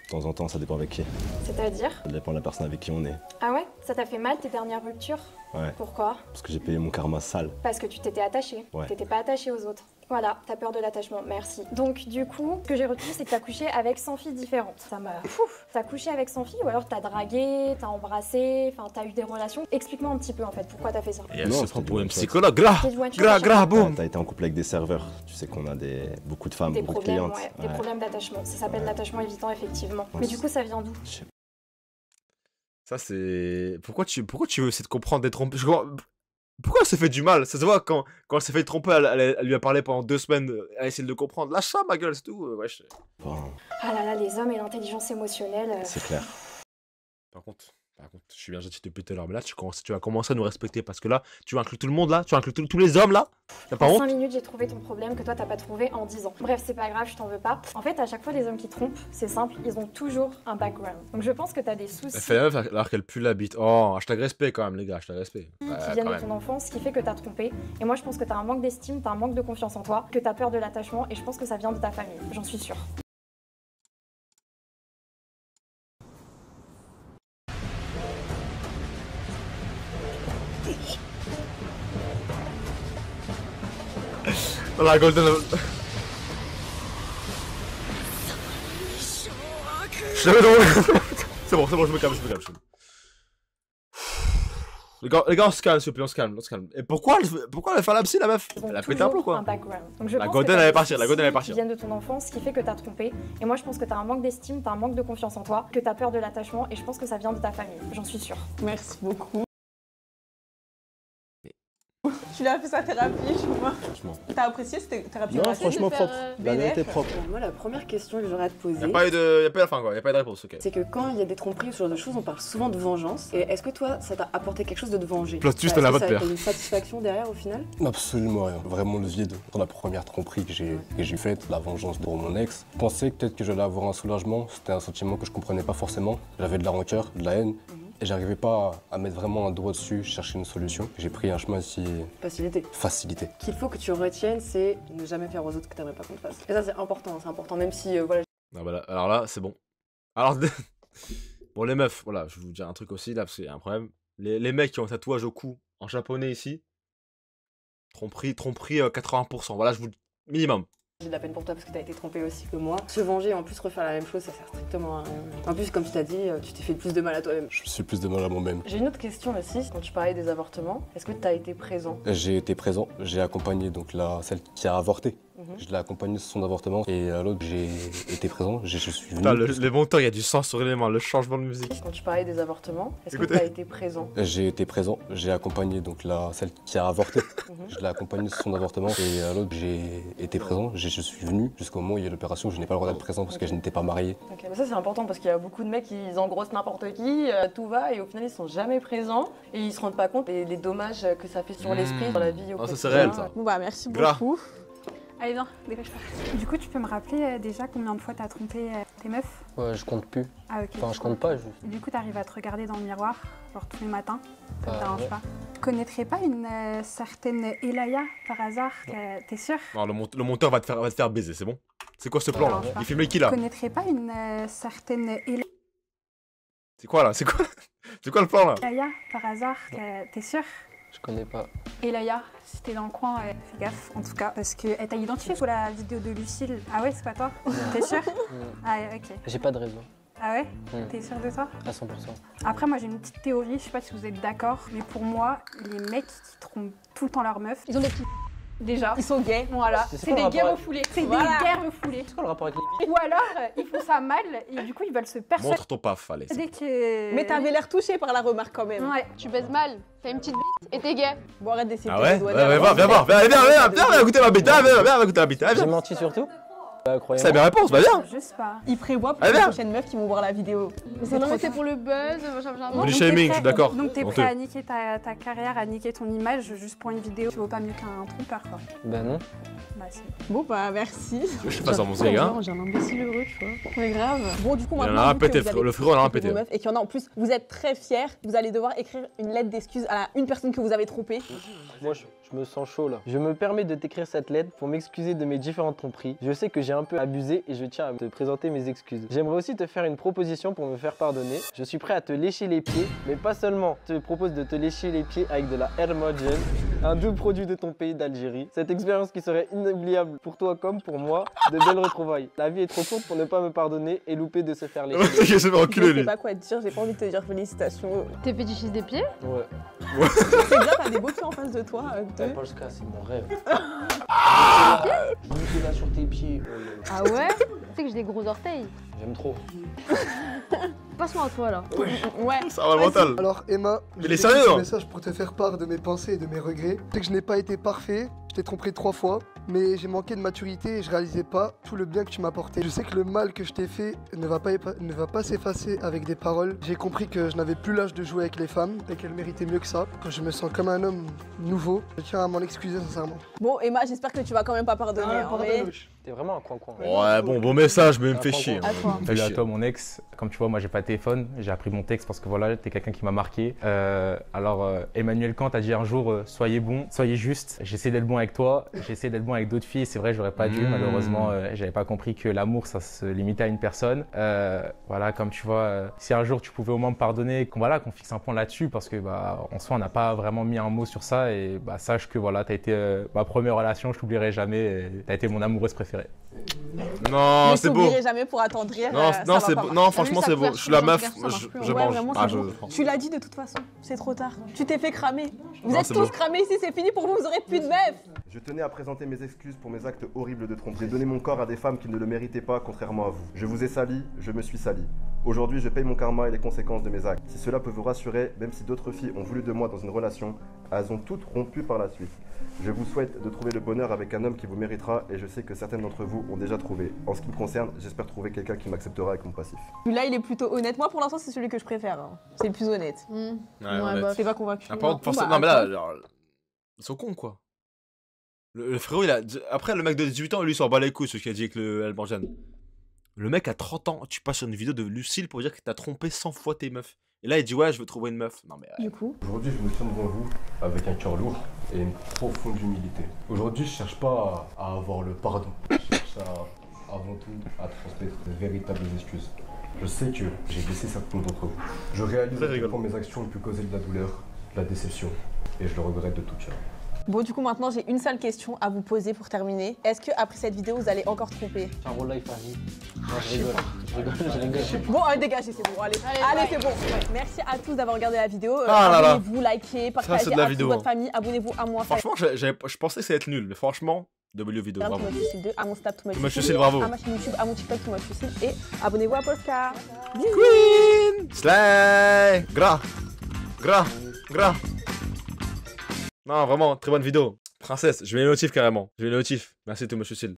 G: De temps en temps, ça dépend avec qui.
K: C'est-à-dire?
G: Ça dépend de la personne avec qui on est.
K: Ah ouais? Ça t'a fait mal tes dernières ruptures?
G: Ouais.
K: Pourquoi?
G: Parce que j'ai payé mon karma sale.
K: Parce que tu t'étais attaché.
G: Ouais.
K: T'étais pas attaché aux autres. Voilà, t'as peur de l'attachement, merci. Donc du coup, ce que j'ai retenu, c'est que t'as couché avec 100 filles différentes. Ça m'a... Pouf! T'as couché avec 100 filles ou alors t'as dragué, t'as embrassé, enfin t'as eu des relations. Explique-moi un petit peu en fait, pourquoi t'as fait ça?
A: Et elle
G: Non,
A: se
G: c'était
A: prend
G: du
A: pour un
G: one shot.
A: psychologue. Gras.
K: C'était du one shot
A: Gras,
K: à chaque
A: gras,
K: fois.
A: boum.
G: T'as été en couple avec des serveurs. Tu sais qu'on a beaucoup de femmes,
K: Des
G: beaucoup de
K: problèmes,
G: clientes.
K: ouais, des problèmes d'attachement. Ça s'appelle l'attachement évitant, effectivement.
G: Ouais,
K: Mais du coup, ça vient d'où?
G: Je sais pas.
A: Ça, c'est. Pourquoi tu veux essayer de comprendre des trompes? Pourquoi elle s'est fait du mal? Ça se voit quand elle s'est fait tromper, elle lui a parlé pendant 2 semaines, elle a essayé de le comprendre. Lâche ça, ma gueule, c'est tout. Wesh.
G: Enfin,
K: Ah là là, les hommes et l'intelligence émotionnelle.
G: c'est clair.
A: Par contre, je suis bien gentil depuis tout à l'heure, mais là, tu vas commencer à nous respecter parce que là, tu inclus tout le monde là, tu inclus tous les hommes là. T'as pas
K: En 5
A: honte?
K: minutes, j'ai trouvé ton problème que toi, t'as pas trouvé en 10 ans. Bref, c'est pas grave, je t'en veux pas. En fait, à chaque fois, les hommes qui trompent, c'est simple, ils ont toujours un background. Donc je pense que t'as des soucis
A: Elle fait la meuf alors qu'elle pue la bite. Oh, hashtag respect quand même, les gars, hashtag respect.
K: qui
A: Ouais,
K: viennent
A: quand
K: de ton
A: même.
K: enfance, ce qui fait que t'as trompé. Et moi, je pense que t'as un manque d'estime, t'as un manque de confiance en toi, que t'as peur de l'attachement, et je pense que ça vient de ta famille. J'en suis sûre.
A: Dans la golden. Je l'avais dans C'est bon, je me calme. Les gars, on se calme, s'il vous plaît, on se calme. Et pourquoi elle fait la psy, la meuf? Elle a pété un plomb, quoi. La Golden, elle allait partir.
K: Qui viennent de ton enfance, ce qui fait que t'as trompé. Et moi, je pense que t'as un manque d'estime, t'as un manque de confiance en toi, que t'as peur de l'attachement, et je pense que ça vient de ta famille. J'en suis sûre.
B: Merci beaucoup. Tu l'as fait sa thérapie, je vois.
G: Franchement.
B: T'as apprécié cette thérapie?
H: Non, franchement propre. La vérité propre.
M: Moi, la première question que j'aurais à te poser.
A: Y'a pas eu de fin, quoi. Y'a pas eu de réponse, ok.
M: C'est que quand il y a des tromperies ou ce genre de choses, on parle souvent de vengeance. Et est-ce que toi, ça t'a apporté quelque chose de te venger?
A: Plot twist, on a votre père.
M: T'as une satisfaction derrière au final?
H: Absolument rien. Vraiment le vide. Pour la première tromperie que j'ai faite, la vengeance pour mon ex, je pensais peut-être que j'allais avoir un soulagement. C'était un sentiment que je comprenais pas forcément. J'avais de la rancœur, de la haine. Et j'arrivais pas à mettre vraiment un doigt dessus, chercher une solution. J'ai pris un chemin si... Facilité.
M: Qu'il faut que tu retiennes, c'est ne jamais faire aux autres que t'aimerais pas qu'on te fasse. Et ça, c'est important, même si, voilà...
A: Ah bah là, alors là, c'est bon. Alors, bon, les meufs, voilà, je vais vous dire un truc aussi, là, parce qu'il y a un problème. Les mecs qui ont un tatouage au cou, en japonais ici, tromperie 80%, voilà, je vous... minimum.
M: J'ai de la peine pour toi parce que t'as été trompé aussi que moi. Se venger et en plus refaire la même chose, ça sert strictement à rien. En plus, comme tu t'as dit, tu t'es fait plus de mal à toi-même.
H: Je me suis plus de mal à moi-même.
M: J'ai une autre question aussi. Quand tu parlais des avortements, est-ce que t'as été présent?
H: J'ai été présent, j'ai accompagné donc celle qui a avorté. Je l'ai accompagnée sur son avortement et à l'autre j'ai été présent, je suis venu.
A: Putain, les monteurs, il y a du sang sur les mains, le changement de musique.
M: Quand tu parlais des avortements, est-ce que t'as été présent?
H: J'ai été présent, j'ai accompagné donc celle qui a avorté. Je l'ai accompagnée sur son avortement et à l'autre j'ai été présent, je suis venu jusqu'au moment où il y a l'opération, je n'ai pas le droit d'être présent parce que je n'étais pas marié.
M: Ok, bah ça c'est important parce qu'il y a beaucoup de mecs qui engrossent n'importe qui, tout va et au final ils sont jamais présents et ils se rendent pas compte des dommages que ça fait sur l'esprit, sur la vie au
A: quotidien. Ça c'est réel ça.
B: Bon bah merci beaucoup.
J: Allez, viens, dépêche-toi. Du coup, tu peux me rappeler déjà combien de fois t'as trompé tes meufs?
E: Ouais, je compte plus.
J: Ah, ok.
E: Enfin, je compte pas, juste.
J: Du coup, t'arrives à te regarder dans le miroir, genre tous les matins? Ça te dérange
E: ouais.
J: pas? Tu connaîtrais pas une certaine Elaya par hasard? T'es sûr?
A: Non, le monteur va te faire baiser, c'est bon? C'est quoi ce plan là? Il filme qui là?
J: Tu connaîtrais pas une certaine Elaya?
A: C'est quoi là? C'est quoi le plan là?
J: Elaya par hasard? T'es sûr?
E: Je connais pas.
J: Elaya, si t'es dans le coin, fais gaffe en tout cas, parce qu'elle t'a identifié pour la vidéo de Lucille. Ah ouais, c'est pas toi? T'es sûr? Ah ok.
E: J'ai pas de raison.
J: Ah ouais? T'es sûr de ça?
E: À 100%.
J: Après, moi j'ai une petite théorie, je sais pas si vous êtes d'accord, mais pour moi, les mecs qui trompent tout le temps leurs meufs, ils ont des petits. Déjà. Ils sont gays, voilà.
E: C'est des
J: gays refoulés. C'est des gays refoulés.
E: C'est quoi le rapport avec les...
J: Ou alors, ils font ça mal et du coup, ils veulent se persuader.
A: Montre ton paf, allez.
B: Mais t'avais l'air touché par la remarque quand même.
J: Ouais.
D: Tu baises mal, t'as une petite bite et t'es gay.
B: Bon, arrête d'essayer
A: Ah
B: de
A: ouais?
B: te
A: Viens voir, viens goûter ma bite, viens goûter ma bite.
E: J'ai menti surtout?
A: C'est mes réponses, bah viens.
J: Juste pas.
B: Il prévoit pour les prochaines meufs qui vont voir la vidéo.
D: Non, mais c'est pour le buzz,
A: Du shaming, je suis d'accord.
J: Donc t'es prêt à niquer ta carrière, à niquer ton image juste pour une vidéo? Tu vaux pas mieux qu'un trompeur quoi.
E: Bah non.
J: Bah si.
B: Bon bah merci.
A: Je suis pas sur mon gars.
B: J'ai un imbécile heureux, tu vois. Mais grave. Bon du coup
A: Il en a
B: maintenant
A: un
B: vu que
A: pété,
B: vous avez
A: le frérot en a un
B: trompé
A: pété.
B: vos meufs et qu'il y en a en plus, vous êtes très fiers, vous allez devoir écrire une lettre d'excuse à une personne que vous avez trompée.
E: Moi, je me sens chaud là. Je me permets de t'écrire cette lettre pour m'excuser de mes différentes tromperies. Je sais que j'ai un peu abusé et je tiens à te présenter mes excuses. J'aimerais aussi te faire une proposition pour me faire pardonner. Je suis prêt à te lécher les pieds, mais pas seulement. Je te propose de te lécher les pieds avec de la Hermogel, un doux produit de ton pays d'Algérie. Cette expérience qui serait inoubliable pour toi comme pour moi, de belles retrouvailles. La vie est trop courte pour ne pas me pardonner et louper de se faire lécher les pieds.
A: Je sais pas enculé
B: Je sais
A: lui.
B: pas quoi te dire, j'ai pas envie de te dire félicitations.
D: T'es fétichiste des pieds?
E: Ouais.
B: C'est bien, t'as des beaux pieds en face de toi.
E: Ouais, Polska, c'est mon rêve. Je là sur tes pieds.
D: Ah ouais? Tu sais que j'ai des gros orteils.
E: J'aime trop.
D: Passe-moi à toi là.
B: Ouais.
A: Ça va le mental.
F: Alors Emma,
A: Mais il est sérieux,
F: un
A: hein.
F: message pour te faire part de mes pensées et de mes regrets. Je sais que je n'ai pas été parfait, je t'ai trompé 3 fois, mais j'ai manqué de maturité et je réalisais pas tout le bien que tu m'as apporté. Je sais que le mal que je t'ai fait ne va pas s'effacer avec des paroles. J'ai compris que je n'avais plus l'âge de jouer avec les femmes et qu'elles méritaient mieux que ça. Quand je me sens comme un homme nouveau, je tiens à m'en excuser sincèrement.
B: Bon Emma, j'espère que tu vas quand même pas pardonner. hein, mais...
E: T'es vraiment un coin-coin.
A: Ouais, bon message, mais il me fait chier.
B: À toi.
C: Salut à toi mon ex, comme tu vois moi j'ai pas de téléphone, j'ai appris mon texte parce que voilà t'es quelqu'un qui m'a marqué. Emmanuel Kant a dit un jour soyez bon, soyez juste, j'essaie d'être bon avec toi, j'essaie d'être bon avec d'autres filles, c'est vrai j'aurais pas dû, malheureusement j'avais pas compris que l'amour ça se limitait à une personne. Voilà comme tu vois, si un jour tu pouvais au moins me pardonner, qu'on fixe un point là-dessus parce que en soi on n'a pas vraiment mis un mot sur ça et sache que voilà t'as été ma première relation, je t'oublierai jamais, t'as été mon amoureuse préférée.
A: Non, c'est beau.
B: Je t'oublierai jamais pour attendrir.
A: Non, c'est beau. Non, franchement, c'est beau. Je suis la meuf, je mange. Ah,
B: Tu l'as dit de toute façon, c'est trop tard. Tu t'es fait cramer. Vous êtes tous cramés ici, c'est fini pour vous, vous aurez plus de meufs.
G: Je tenais à présenter mes excuses pour mes actes horribles de tromperie. J'ai donné mon corps à des femmes qui ne le méritaient pas, contrairement à vous. Je vous ai sali, je me suis sali. Aujourd'hui, je paye mon karma et les conséquences de mes actes. Si cela peut vous rassurer, même si d'autres filles ont voulu de moi dans une relation, elles ont toutes rompu par la suite. Je vous souhaite de trouver le bonheur avec un homme qui vous méritera et je sais que certaines d'entre vous ont déjà trouvé. En ce qui me concerne, j'espère trouver quelqu'un qui m'acceptera avec mon passif.
B: Celui-là, il est plutôt honnête. Moi, pour l'instant, c'est celui que je préfère. Hein. C'est le plus honnête.
A: Ouais,
B: bah, t'es pas convaincu.
A: Non, mais là, alors, ils sont cons, quoi. Le frérot, il a. Après, le mec de 18 ans, lui, il s'en bat les couilles, ce qu'il a dit avec le Albanjan. Le mec a 30 ans, tu passes sur une vidéo de Lucille pour dire que t'as trompé 100 fois tes meufs. Et là, il dit, ouais, je veux trouver une meuf. Non, mais.
B: Du coup.
H: Aujourd'hui, je me tiens devant vous avec un cœur lourd et une profonde humilité. Aujourd'hui, je cherche pas à avoir le pardon. Je cherche avant tout à transmettre de véritables excuses. Je sais que j'ai blessé certains d'entre vous. Je réalise à quel point mes actions ont pu causer de la douleur, de la déception, et je le regrette de tout cœur.
B: Bon, du coup, maintenant, j'ai une seule question à vous poser pour terminer. Est-ce que après cette vidéo, vous allez encore tromper?
E: C'est un rôle life, vas-y. Non, je rigole.
B: Bon, dégagez, c'est bon. Allez, c'est bon. Merci à tous d'avoir regardé la vidéo.
A: Ah
B: abonnez-vous, likez, partagez à toute votre famille. Abonnez-vous à moi.
A: Franchement, je pensais que ça allait être nul, mais franchement, W vidéo, bravo.
B: À mon Snap,
A: Too Much Lucille, bravo.
B: À ma chaîne YouTube, à mon TikTok, Too Much Lucille. Et abonnez-vous à Polska.
A: Queen Slay. Gras. Non, vraiment, très bonne vidéo. Princesse, je vais les notifs carrément. Merci Too Much Lucille.